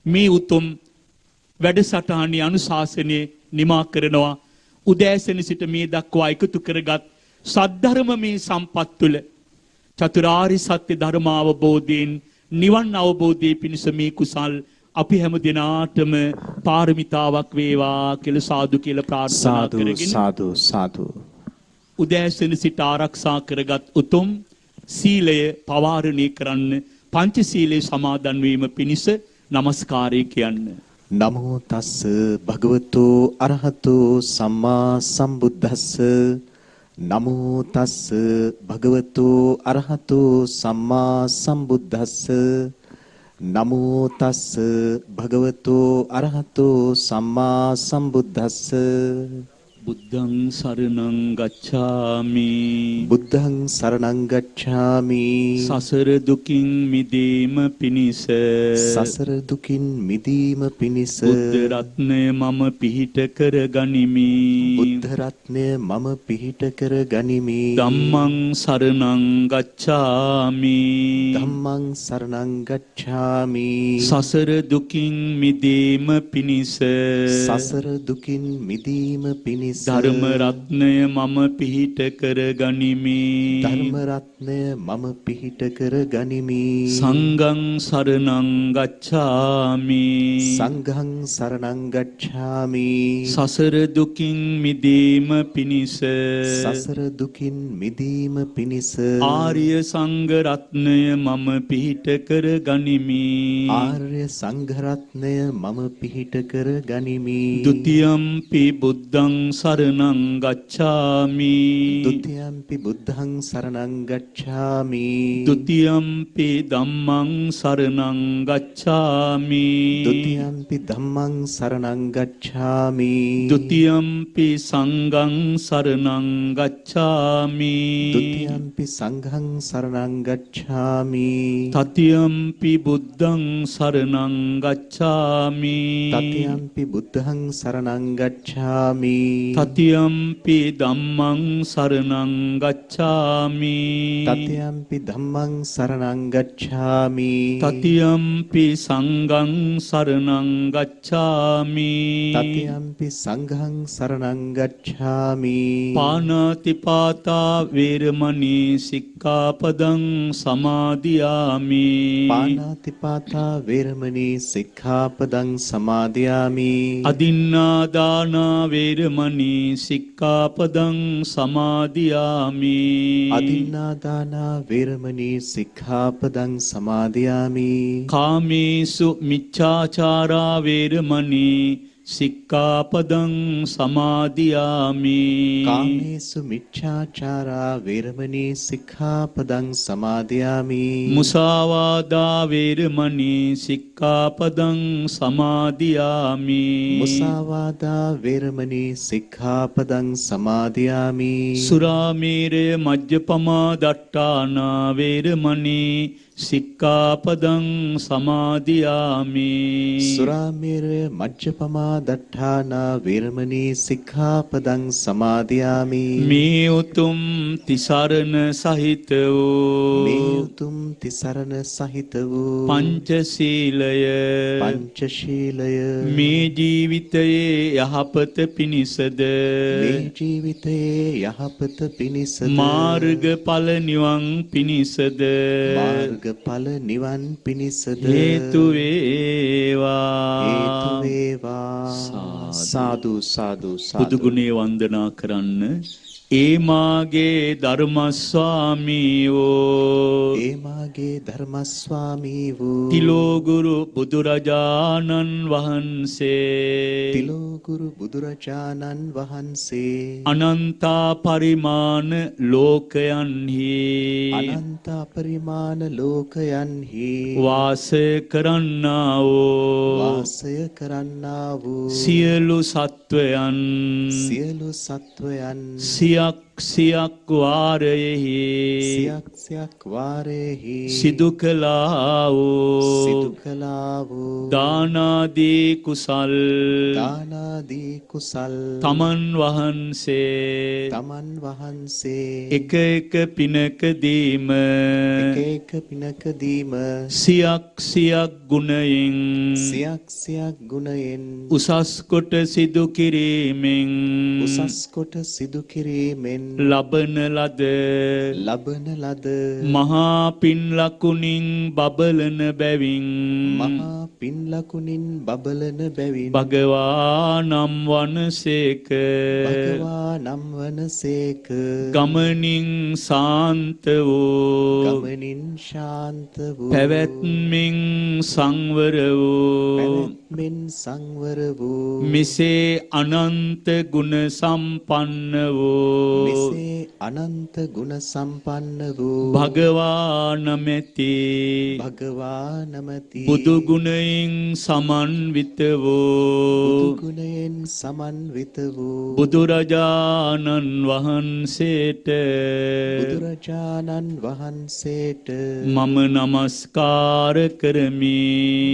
මේ උතුම් වැඩසටහනේ අනුශාසනයේ නිමා කරනවා. උදෑසන සිට මේ දක්වා එකතු කරගත් සද්ධර්මමේ සම්පත් තුළ චතුරාර්ය සත්‍ය ධර්ම අවබෝධයෙන් නිවන් අවබෝධයේ පිණිස මේ කුසල් අපි හැම දිනාටම පාරමිතාවක් වේවා කියලා සාදු කියලා ප්‍රාර්ථනා කරගෙන සාදු සාදු උදෑසන සිට ආරක්ෂා කරගත් උතුම් සීලය පවාරණය කරන්න පංචශීලයේ සමාදන් වීම පිණිස নমස්කාරය කියන්න. නමෝ තස්ස භගවතු අරහතෝ සම්මා සම්බුද්දස්ස නමෝ තස්ස භගවතු අරහතෝ සම්මා සම්බුද්දස්ස නමෝ තස්ස භගවතු අරහතෝ සම්මා සම්බුද්දස්ස බුද්ධං සරණං ගච්ඡාමි බුද්ධං සරණං ගච්ඡාමි සසර දුකින් මිදීම පිණිස සසර දුකින් මිදීම පිණිස බුද්ධ රත්නය මම පිහිට කර ගනිමි බුද්ධ රත්නය මම පිහිට කර ගනිමි ධම්මං සරණං ගච්ඡාමි ධම්මං සරණං ගච්ඡාමි සසර දුකින් මිදීම පිණිස සසර දුකින් මිදීම පිණිස ධර්ම රත්නය මම පිහිට කර ගනිමි ධර්ම රත්නය මම පිහිට කර ගනිමි සංඝං සරණං ගච්ඡාමි සංඝං සරණං ගච්ඡාමි සසර දුකින් මිදීම පිණිස සසර දුකින් මිදීම පිණිස ආර්ය සංඝ රත්නය මම පිහිට කර ගනිමි ආර්ය සංඝ රත්නය මම පිහිට කර ගනිමි ဒ ුතියම්පි බුද්ධං සරණං ගච්ඡාමි ဒ ුතියම්පි බුද්ධං සරණං ගච්ඡාමි ဒ ුතියම්පි ධම්මං සරණං ගච්ඡාමි ဒ ුතියම්පි ධම්මං සරණං ගච්ඡාමි ဒ ුතියම්පි සංඝං සරණං ගච්ඡාමි ဒ ුතියම්පි සංඝං සරණං ගච්ඡාමි තතියම්පි බුද්ධං සරණං ගච්ඡාමි තතියම්පි බුද්ධං සරණං ගච්ඡාමි තතියම්පි ධම්මං සරණං ගච්ඡාමි තතියම්පි ධම්මං සරණං ගච්ඡාමි තතියම්පි සංඝං සරණං ගච්ඡාමි තතියම්පි සංඝං සරණං ගච්ඡාමි පාණාතිපාතා වේරමණී සික්ඛාපදං සමාදියාමි පාණාතිපාතා වේරමණී සික්ඛාපදං සමාදියාමි අදින්නාදානා වේරමණී සික්ඛාපදං සමාදියාමි අදින්නාදානා වේරමණී සික්ඛාපදං සමාදියාමි කාමේසු මිච්ඡාචාරා වේරමණී සික්ඛාපදං සමාදියාමි කාමේසු මිච්ඡාචාරා වේරමණී සික්ඛාපදං සමාදියාමි මුසාවාදා වේරමණී සික්ඛාපදං සමාදියාමි මුසාවාදා වේරමණී සික්ඛාපදං සමාදියාමි සුරාමේරය මජ්ජපමා දට්ඨානා වේරමණී සික්ඛාපදං සමාදියාමි. සුරාමේරය මජ්ජපමා දට්ඨානා වේරමණී සික්ඛාපදං සමාදියාමි. මේ උතුම් තිසරණ සහිත වූ මේ උතුම් තිසරණ සහිත වූ පංචශීලය පංචශීලය මේ ජීවිතයේ යහපත පිණිසද මේ ජීවිතයේ යහපත පිණිසද මාර්ගඵල නිවන් පිණිසද මාර්ගඵල නිවන් පිණිසද හේතු වේවා. හේතු වේවා. සාදු සාදු සාදු. බුදු ගුණේ වන්දනා කරන්න. ඒ මාගේ ධර්මස්වාමී වූ ඒ මාගේ ධර්මස්වාමී වූ තිලෝගුරු බුදුරජාණන් වහන්සේ තිලෝගුරු බුදුරජාණන් වහන්සේ අනන්තා පරිමාණ ලෝකයන්හි අනන්ත පරිමාණ ලෝකයන්හි වාසය කරන්නා වූ වාසය කරන්නා වූ සියලු සත්වයන් සියලු සත්වයන් සියක් වාරයෙහි සියක් වාරයෙහි සිදු කළා සිදු වූ කළා වූ දානාදී කුසල් දානාදී කුසල් තමන් වහන්සේ තමන් වහන්සේ එක එක පිනකදීම එක එක පිනකදීම සියක් ගුණයෙන් සියක් ගුණයෙන් උසස් කොට සිදු කිරීමෙන් උසස් කොට සිදු කිරීමෙන් ලබන ලද මහා පින් ලකුණින් බබලන බැවින් මහා පින් ලකුණින් බබලන බැවින් භගවා නම් වනසේක භගවා නම් වනසේක ගමනින් සාන්ත වූ ගමනින් ශාන්ත වූ පැවැත්මින් සංවර වූ පැවැත්මෙන් සංවර වූ මෙසේ අනන්ත ගුණ සම්පන්න වූ මෙසේ අනන්ත ගුණ සම්පන්න වූ භගවා නමැති භගවා නමැති බුදු ගුණයෙන් සමන්විත වූ බුදු ගුණයෙන් සමන්විත වූ බුදුරජාණන් වහන්සේට බුදුරජාණන් වහන්සේට මම නමස්කාර කරමි.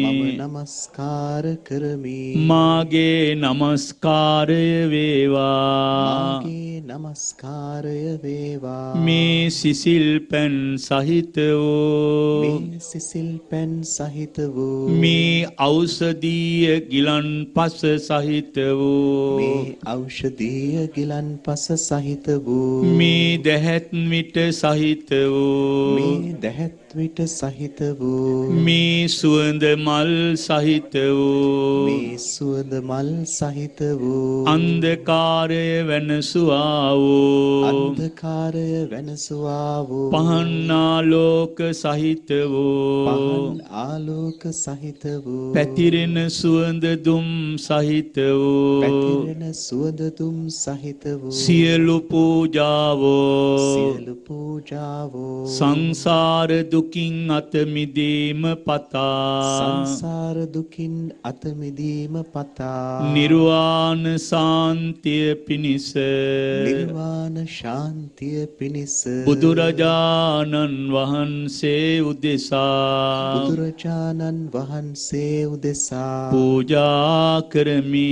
මම නමස්කාර කරමි. මාගේ නමස්කාරය වේවා. මාගේ නමස්කාරය වේවා. මේ සිසිල් පැන් සහිත වූ මේ සිසිල් පැන් සහිත වූ මේ ඖෂධීය ගිලන්පස සහිත වූ මේ ඖෂධීය ගිලන්පස සහිත වූ මේ දැහැත් මිට සහිත වූ මේ දැහැත් විට සහිත වූ මේ සුවඳ මල් සහිත වූ මේ සුවඳ මල් සහිත වූ අන්ධකාරය වෙනසුවා වූ අන්ධකාරය වෙනසුවා වූ පහන් ආලෝක සහිත වූ පහන් ආලෝක සහිත වූ පැතිරෙන සුවඳ දුම් සහිත වූ පැතිරෙන සුවඳ දුම් සහිත වූ සියලු පූජාවෝ සියලු පූජාවෝ සංසාර දුකින් අත මිදීම පතා සංසාර දුකින් අත මිදීම පතා නිර්වාණ සාන්තිය පිණිස නිර්වාණ ශාන්තිය පිණිස බුදුරජාණන් වහන්සේ උදෙසා බුදුරජාණන් වහන්සේ උදෙසා පූජා කරමි.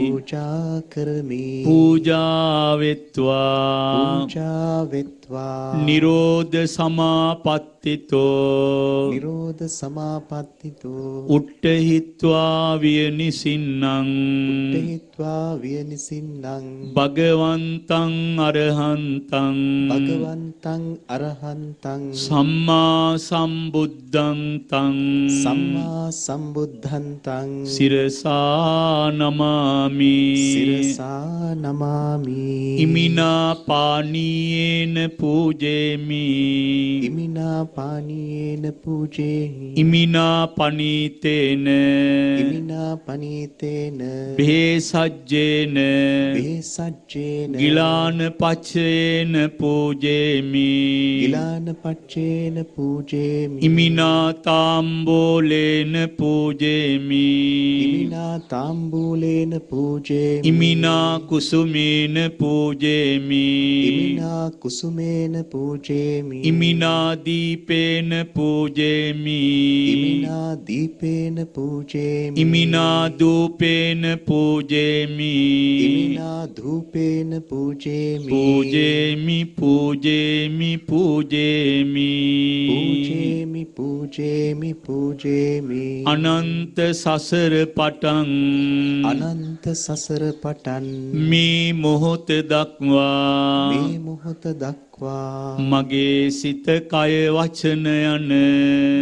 පූජා කරමි. පූජා වෙත්වා පූජා වෙත්වා නිරෝධ සමාපත්තිතෝ නිරෝධ සමාපත්තිතෝ උට්ඨහිත්වා වියනිසින්නං උට්ඨහිත්වා වියනිසින්නං භගවන්තං අරහන්තං භගවන්තං අරහන්තං සම්මා සම්බුද්ධං තං සම්මා සම්බුද්ධං තං සිරසා නමාමි. සිරසා නමාමි. ඉමිනා පානීයේන පූජේමි. ඉමිනා පානීයේන පූජේහි. ඉමිනා පනීතේන ඉමිනා පනීතේන බේසජ්ජේන බේසජ්ජේන ගිලාන පච්චේන පූජේමි. ගිලාන පච්චේන පූජේමි. ඉමිනා තාම්බෝලේන පූජේමි. ඉමිනා තාම්බූලේන පූජේමි. ඉමිනා කුසුමේන පූජේමි. ඉමිනා කුසුමේන පූජේමි. ඉමිනා දීපේ දීපේන පූජේමි ඉමිනා දීපේන පූජේමි ඉමිනා දූපේන පූජේමි ඉමිනා ධූපේන පූජේමි පූජේමි පූජේමි පූජේමි පූජේමි පූජේමි පූජේමි අනන්ත සසර පටන් අනන්ත සසර පටන් මේ මොහොත දක්වා මේ මොහොත දක්වා මගේ සිත කය වචන යන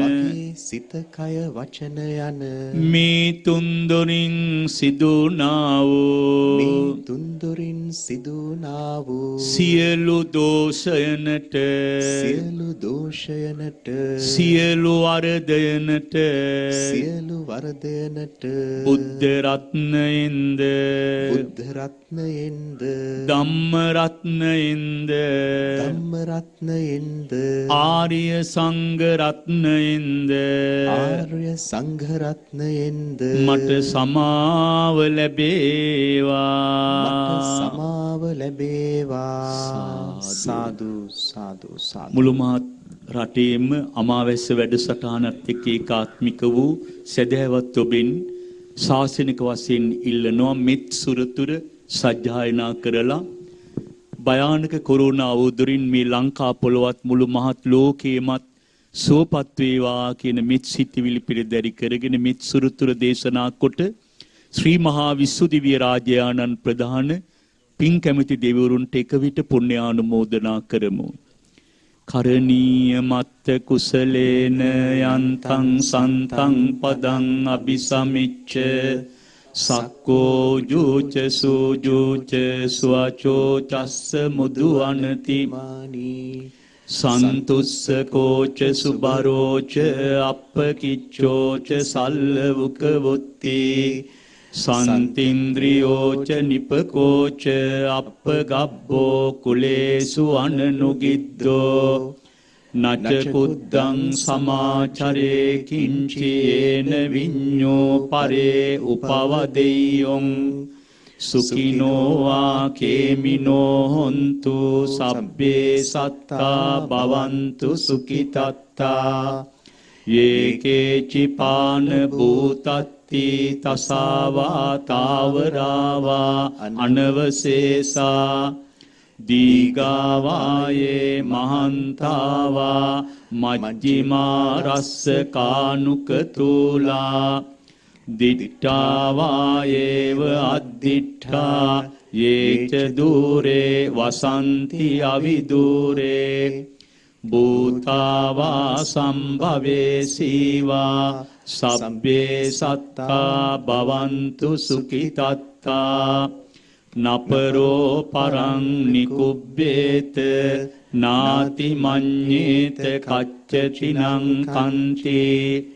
මගේ සිත කය වචන යන මේ තුන්දොරින් සිදුනා වූ මේ තුන්දොරින් සිදුනා වූ සියලු දෝෂයනට සියලු දෝෂයනට සියලු වරදයනට සියලු වරදයනට බුද්ධ රත්නයෙන්ද බුද්ධ රත්නයෙන්ද ධම්ම රත්නයෙන්ද ධම්ම රත්නයෙන්ද ආර්ය සංඝ රත්නයෙන්ද ආර්ය සංඝ රත්නයෙන්ද මට සමාව මට ලැබේවා සමාව ලැබේවා සාදු සාදු සාදු මුළු මහත් රටේම අමාවැස්ස වැඩසටහනත් එක්ක ඒකාත්මික වූ සදහැවත් ඔබෙන් ශාසනික වශයෙන් ඉල්ලනවා මෙත් සුරතුර සජ්ජායනා කරලා භයානක කොරෝනා වූදුරින් මේ ලංකා පොළොවත් මුළු මහත් ලෝකයේමත් සුවපත් වේවා කියන මෙත් සිතිවිලි පිළිදැරි කරගෙන මෙත් සුරතුර දේශනා කොට ශ්‍රී මහා විසුද්ධි රාජයාණන් ප්‍රධාන පින් කැමැති දෙවිවරුන්ට එක විට පුණ්‍යානුමෝදනා කරමු. කරණීය මත්ත කුසලේන යන්තං සන්තං පදං අபிසමිච්ච සක්කෝ ජූච සූජූච ස්වචෝ චස්ස මුදු අනති මානී සන්තුස්ස කෝච සුබරෝච අප්පකිච්චෝච සල්ලවුක වුත්ති සන්තින්ද්‍රියෝච නිපකෝච අප්පගබ්බෝ කුලේසු අනනුගිද්දෝ නච කුද්දං සමාචරේ කිංචේන විඤ්ඤෝ පරේ උපවදෙය්‍යොං සුඛිනෝ වා කේමිනෝ හොන්තු සබ්බේ සත්තා භවන්තු සුඛිතත්තා යේකේචි පාන භූතත්ති තසාවා තාවරාවා අනවසේසා දීගාවායේ මහන්තාවා මජ්ජිමා රස්ස කානුකතුලා දිට්ඨාවායේව අද්දිට්ඨා යේච දූරේ වසන්ති අවිදූරේ භූතාවා සම්භවේ සීවා සබ්බේ සත්තා භවන්තු සුඛිතත්තා නපරෝ පරං නිකුබ්බේත නාති මඤ්ඤේත කච්චචිනං කන්ති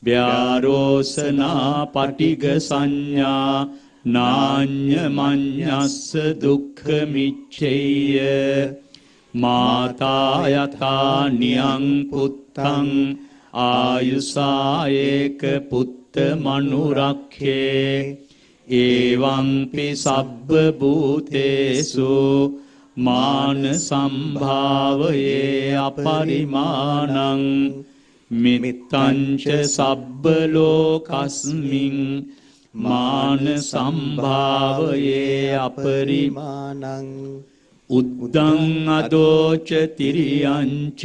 ව්‍යාරෝසනා පටිග සංඥා නාඤ්ඤ මඤ්ඤස්ස දුක්ඛ මිච්ඡේය මාතා යතා නියං පුත්තං ආයුසායේක පුත්ත මනුරක්ඛේ එවං පි සබ්බ භූතේසු මාන සම්භාවයේ අපරිමාණං මිත්තංච සබ්බ ලෝකස්මින් මාන සම්භාවයේ අපරිමාණං උද්දං අදෝච තිරියංච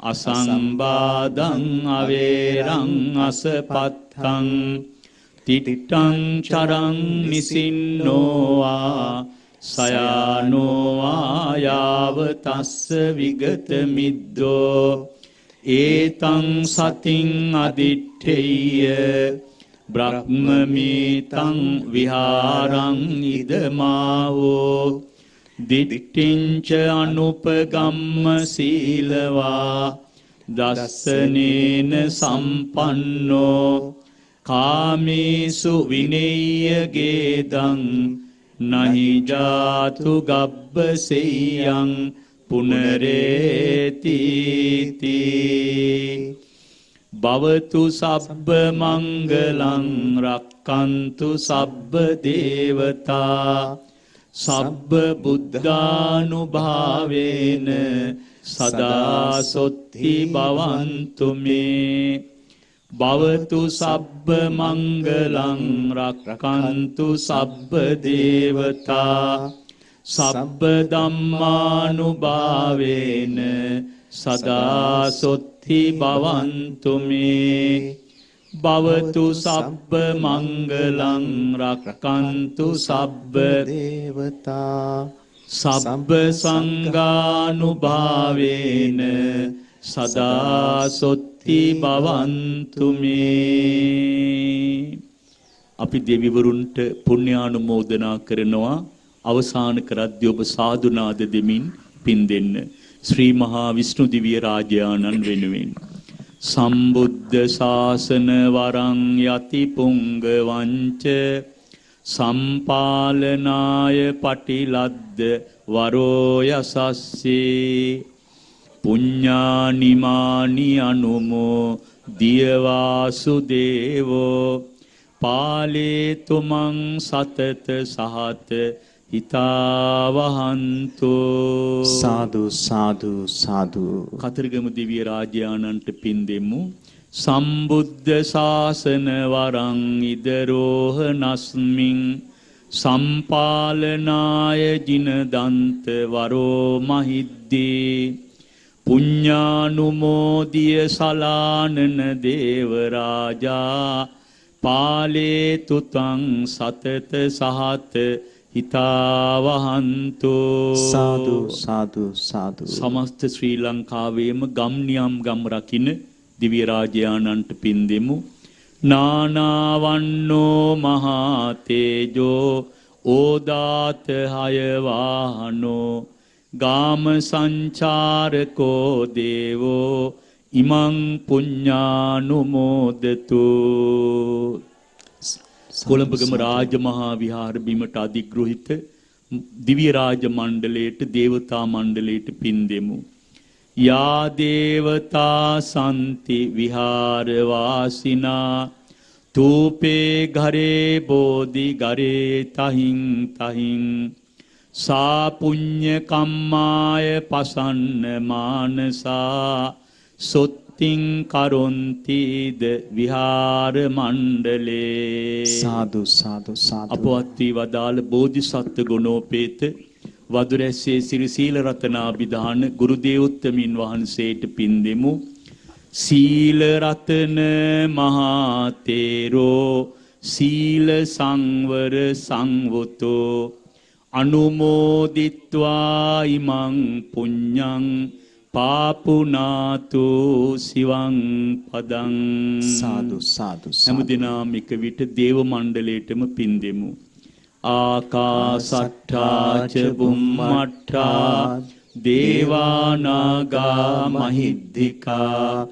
අසම්බාදං අවේරං අසපත්තං තිට්ඨං චරං නිසින්නෝවා සයානෝවා යාව තස්ස විගත මිද්දෝ ඒතං සතින් අදිට්ඨේය බ්‍රහ්මමීතං විහාරං ඉදමාවෝ දිට්ඨිංච අනුපගම්ම සීලවා දස්සනේන සම්පන්නෝ කාමේසු විනේය ගේදං නහි ජාතු ගබ්බසෙයං පුනරේති භවතු සබ්බ මංගලං රක්칸තු සබ්බ දේවතා සබ්බ බුද්ධානුභාවේන සදා සොත්ති භවන්තු මේ භවතු සබ්බ මංගලං රක්ඛන්තු සබ්බ දේවතා සබ්බ ධම්මානුභාවේන සදා සොත්ති භවන්තු මේ භවතු සබ්බ මංගලං රක්ඛන්තු සබ්බ දේවතා සබ්බ සංඝානුභාවේන සදා සොත්ති භවන්තු මේ. අපි දෙවිවරුන්ට පුණ්‍යානුමෝදනා කරනවා. අවසාන කරද්දී ඔබ සාදු නාද දෙමින් පින් දෙන්න. ශ්‍රී මහා විෂ්ණු දිව්‍ය රාජානන් වෙනුවෙන් සම්බුද්ධ ශාසන වරං යති පුංග වංච සම්පාලනාය පටිලද්ද වරෝ යසස්සේ පුඤ්ඤානිමානි අනුමෝ දියවාසු දේවෝ පාලේ තුමන් සතත සහත හිතාවහන්තු. සාදු සාදු සාදු. කතරගම දිව්‍ය රාජානන්ට පින් දෙමු. සම්බුද්ධ ශාසන වරං ඉදරෝහ නස්මින් සම්පාලනාය ජින දන්ත වරෝ මහිද්දී පුඤ්ඤානුමෝදිය සලානන දේව රාජා පාලේ තුතං සතත සහත හිතාවහන්තු. සාදු සාදු සාදු. සමස්ත ශ්‍රී ලංකාවේම ගම්නියම් ගම් රකින්න දිව්‍ය රාජානන්ට පින් දෙමු. නානාවන්නෝ මහා තේජෝ ඕදාත හය වාහනෝ ගාම සංචාරකෝ දේවෝ ඉමං පුඤ්ඤානුමෝදතු. කොළඹගම රාජමහා විහාර බිමට අධිග්‍රහිත දිව්‍ය රාජ මණ්ඩලයට දේවතා මණ්ඩලයට පින් දෙමු. යා දේවතා සම්ති විහාර වාසිනා තූපේ ඝරේ බෝධි ගරේ තහින් තහින් සා පුඤ්ඤ කම්මාය පසන්න මානසා සොත්තිං කරොන්තිද විහාර මණ්ඩලේ. සාදු සාදු සාදු. අපවත් වී වදාළ බෝධිසත්ව ගුණෝපේත වදුරැස්සේ සිරි සීල රතනාභිදාන ගුරු දේවෝත්තමින් වහන්සේට පින් දෙමු. සීල රතන මහා තේරෝ සීල සංවර සංවතෝ අනුමෝදිත්වා ඉමං පුඤ්ඤං පාපුනාතු සිවං පදං. සාදු සාදු. හැමදිනම එක විට දේව මණ්ඩලයටම පින් දෙමු. ආකාසට්ඨා ච බුම්මට්ඨා දේවානාගා මහිද්దికා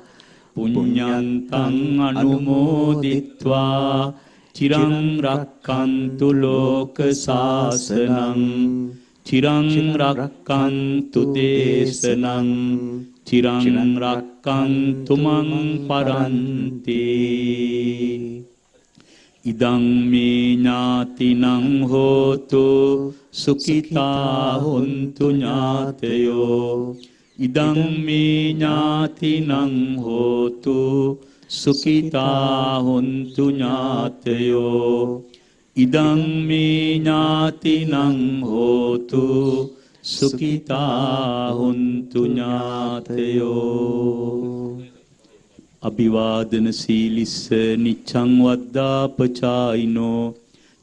පුඤ්ඤන්තං අනුමෝදිත්වා චිරං රක්ඛන්තු ලෝක සාසනං චිරං රක්ඛන්තු දේශනං චිරං රක්ඛන්තු මං පරන්ති. ඉදං මේ ඥාතිනං හෝතු සුඛිතා හොන්තු ඥාතයෝ ඉදං මේ ඥාතිනං හෝතු සුඛිතා හොන්තු ඥාතයෝ ඉදං මේ ඥාතිනං හෝතු සුඛිතා හොන්තු ඥාතයෝ. අභිවාදන සීලිස්ස නිච්ඡං වද්දාපචායිනෝ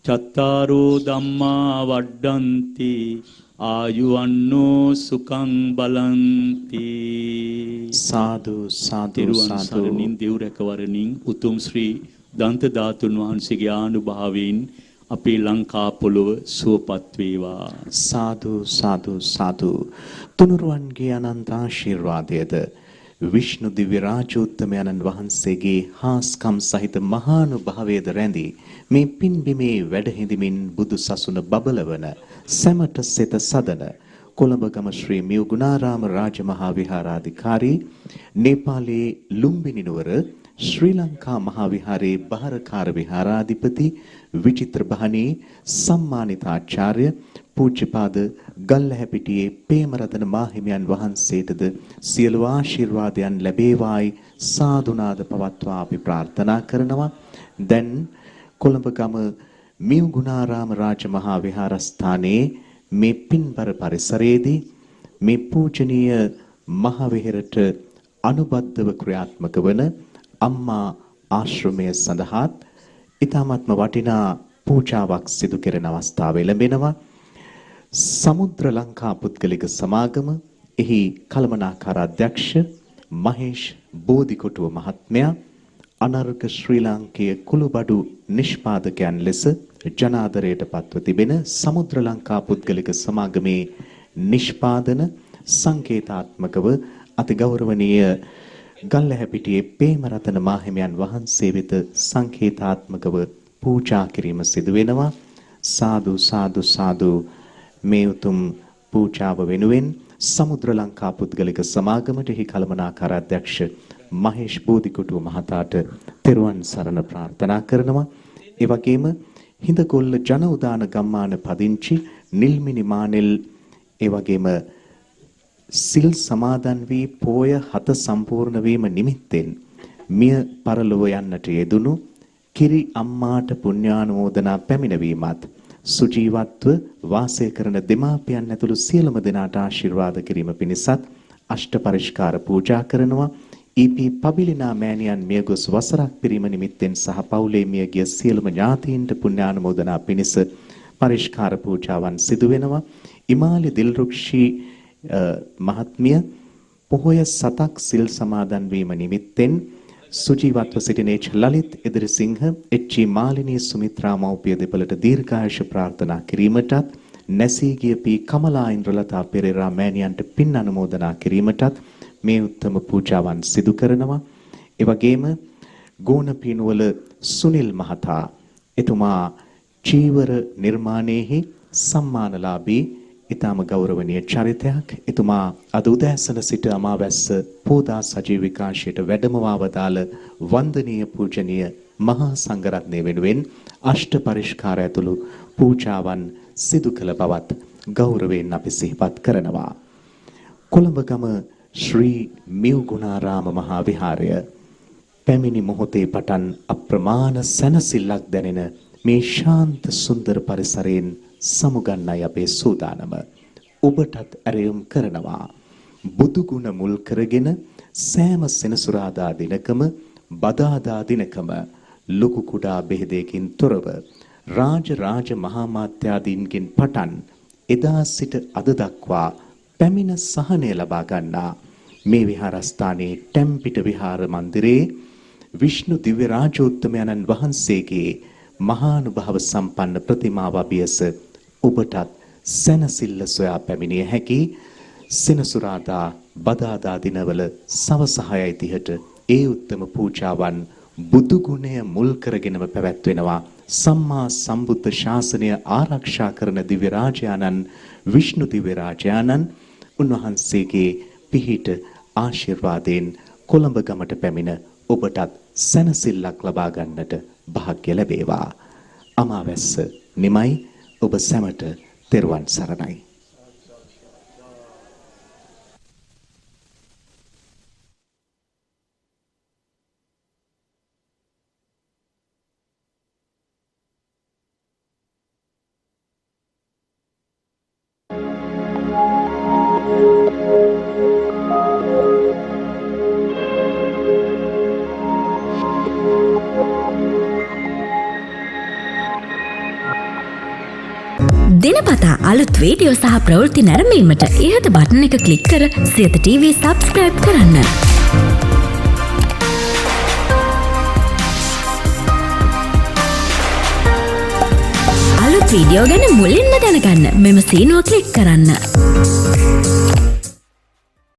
චත්තාරෝ ධම්මා වඩ්ඩಂತಿ ආයුවන්නෝ සුඛං බලಂತಿ. සාදු සාදු සාදු. සරණින් දෙව් රැකවරණින් උතුම් ශ්‍රී දන්ත ධාතුන් වහන්සේගේ ආනුභාවයෙන් අපේ ලංකා පොළොව සුවපත් වේවා. සාදු සාදු සාදු. තුනුරුවන්ගේ අනන්ත ආශිර්වාදයේද විෂ්ණු දිව්‍ය රාජෝත්තමයන්න් වහන්සේගේ හාස්කම් සහිත මහානුභාවයේද රැඳී මේ පින්බිමේ වැඩ හිඳමින් බුදු සසුන බබලවන සැමට සිත සදන කොළඹගම ශ්‍රී මියුගුණාරාම රාජමහා විහාරාධිකාරී නේපාලයේ ලුම්බිනි නුවර ශ්‍රී ලංකා මහා විහාරයේ බාරකාර විහාරාධිපති විචිත්‍ර බහණී සම්මානිතාචාර්ය පූජ්‍යපාද ගල්ලැහැපිටියේ ප්‍රේමරතන මාහිමියන් වහන්සේටද සියලු ආශිර්වාදයන් ලැබේවායි සාදුනාද පවත්වා අපි ප්‍රාර්ථනා කරනවා. දැන් කොළඹ ගම මියුගුණාරාම රාජමහා විහාරස්ථානයේ මේ පින්බර පරිසරයේදී මේ පූජනීය මහවිහෙරට අනුබද්ධව ක්‍රියාත්මක වන අම්මා ආශ්‍රමය සඳහාත් ඊ타ත්ම වටිනා පූජාවක් සිදු කෙරෙන අවස්ථාව ලැබෙනවා. සමුද්‍ර ලංකා පුද්ගලික සමාගම එහි කළමනාකාර අධ්‍යක්ෂ මහේෂ් බෝධිකොටුව මහත්මයා අනර්ග ශ්‍රී ලාංකේය කුළුබඩු නිෂ්පාදකයන් ලෙස ජනාදරයට පත්ව තිබෙන සමුද්‍ර ලංකා පුද්ගලික සමාගමේ නිෂ්පාදන සංකේතාත්මකව අති ගෞරවනීය ගල්ලැහැපිටියේ ප්‍රේමරතන මාහිමියන් වහන්සේ වෙත සංකේතාත්මකව පූජා කිරීම සිදු වෙනවා. සාදු සාදු සාදු. මේ උතුම් පූජාව වෙනුවෙන් සමුද්‍ර ලංකා පුද්ගලික සමාගමට එහි කළමනාකාර අධ්‍යක්ෂ මහේෂ් බෝධිකොටුව මහතාට තෙරුවන් සරණ ප්‍රාර්ථනා කරනවා. ඒ වගේම හිඳකොල්ල ජන උදාන ගම්මාන පදිංචි නිල්මිනි මානෙල් ඒ වගේම සිල් සමාදන් වී පෝය 7 සම්පූර්ණ වීම නිමිත්තෙන් මිය පරලොව යන්නට යෙදුණු කිරි අම්මාට පුණ්‍යානුමෝදනා පැමිණවීමත් සුජීවත්ව වාසය කරන දෙමාපියන් ඇතුළු සියලුම දෙනාට ආශිර්වාද කිරීම පිණිසත් අෂ්ට පරිස්කාර පූජා කරනවා. ඊපී පබිලිනා මෑණියන් මියගොස් වසරක් පිරීම නිමිත්තෙන් සහ පවුලේ මියගිය සියලුම ඥාතීන්ට පුණ්‍යානුමෝදනා පිණිස පරිස්කාර පූජාවන් සිදු වෙනවා. ඉමාලි දිල්රුක්ෂී මහත්මිය පොහොය 7ක් සිල් සමාදන් වීම නිමිත්තෙන් සුජීවත්ව සිටින ලලිත් එදිරිසිංහ එච්.ජී. මාලිනී සුමිත්‍රා මව්පිය දෙපළට දීර්ඝායුෂ ප්‍රාර්ථනා කිරීමටත් නැසී ගිය පී කමලා ඉන්ද්‍රලතා පෙරේරා මෑණියන්ට පින් අනුමෝදනා කිරීමටත් මේ උත්තම පූජාවන් සිදු කරනවා. ඒ වගේම ගෝනපීනුවල සුනිල් මහතා එතුමා චීවර නිර්මාණයෙහි සම්මානලාභී ඊටම ගෞරවනීය චරිතයක්. එතුමා අද උදෑසන සිට අමාවැස්ස පෝදා සජීවිකාංශයට වැඩමවා වදාළ වන්දනීය පූජනීය මහා සංඝරත්නය වෙනුවෙන් අෂ්ට පරිස්කාර ඇතුළු පූජාවන් සිදු කළ බවත් ගෞරවයෙන් අපි සිහිපත් කරනවා. කොළඹගම ශ්‍රී මියුගුණාරාම මහා විහාරය පැමිණි මොහොතේ පටන් අප්‍රමාණ සැනසෙල්ලක් දැනෙන මේ ශාන්ත සුන්දර පරිසරයෙන් සමුගන්නයි අපේ සූදානම. ඔබටත් ඇරයුම් කරනවා. බුදු ගුණ මුල් කරගෙන සෑම සෙනසුරාදා දිනකම බදාදා දිනකම ලොකු කුඩා බෙහෙදයකින් තොරව රාජ මහා මාත්‍යාදීන්ගෙන් පටන් එදා සිට අද දක්වා පැමිණ සහනය ලබා ගන්නා මේ විහාරස්ථානයේ ටැම්පිට විහාර මන්දිරයේ විෂ්ණු දිව්‍ය රාජෝත්තමයන්න් වහන්සේගේ මහානුභාව සම්පන්න ප්‍රතිමාව අභියස ඔබටත් සැනසෙල්ල සොයා පැමිණිය හැකි සෙනසුරාදා බදාදා දිනවල සවස 6:30ට ඒ උත්තම පූජාවන් බුදු ගුණය මුල් කරගෙනම පැවැත්වෙනවා. සම්මා සම්බුද්ධ ශාසනය ආරක්ෂා කරන දිව්‍ය රාජයාණන් විෂ්ණු දිව්‍ය රාජයාණන් උන්වහන්සේගේ පිහිට ආශිර්වාදයෙන් කොළඹ ගමට පැමිණ ඔබටත් සැනසෙල්ලක් ලබා ගන්නට භාග්‍ය ලැබේවා. අමාවැස්ස නිමයි. ඔබ සැමට තෙරුවන් සරණයි. දිනපතා අලුත් වීඩියෝ සහ ප්‍රවෘත්ති නැරඹීමට ඉහත බටන් එක ක්ලික් කර සියත TV සබ්ස්ක්‍රයිබ් කරන්න. අලුත් වීඩියෝ ගැන මුලින්ම දැනගන්න මෙම සීනුව ක්ලික් කරන්න.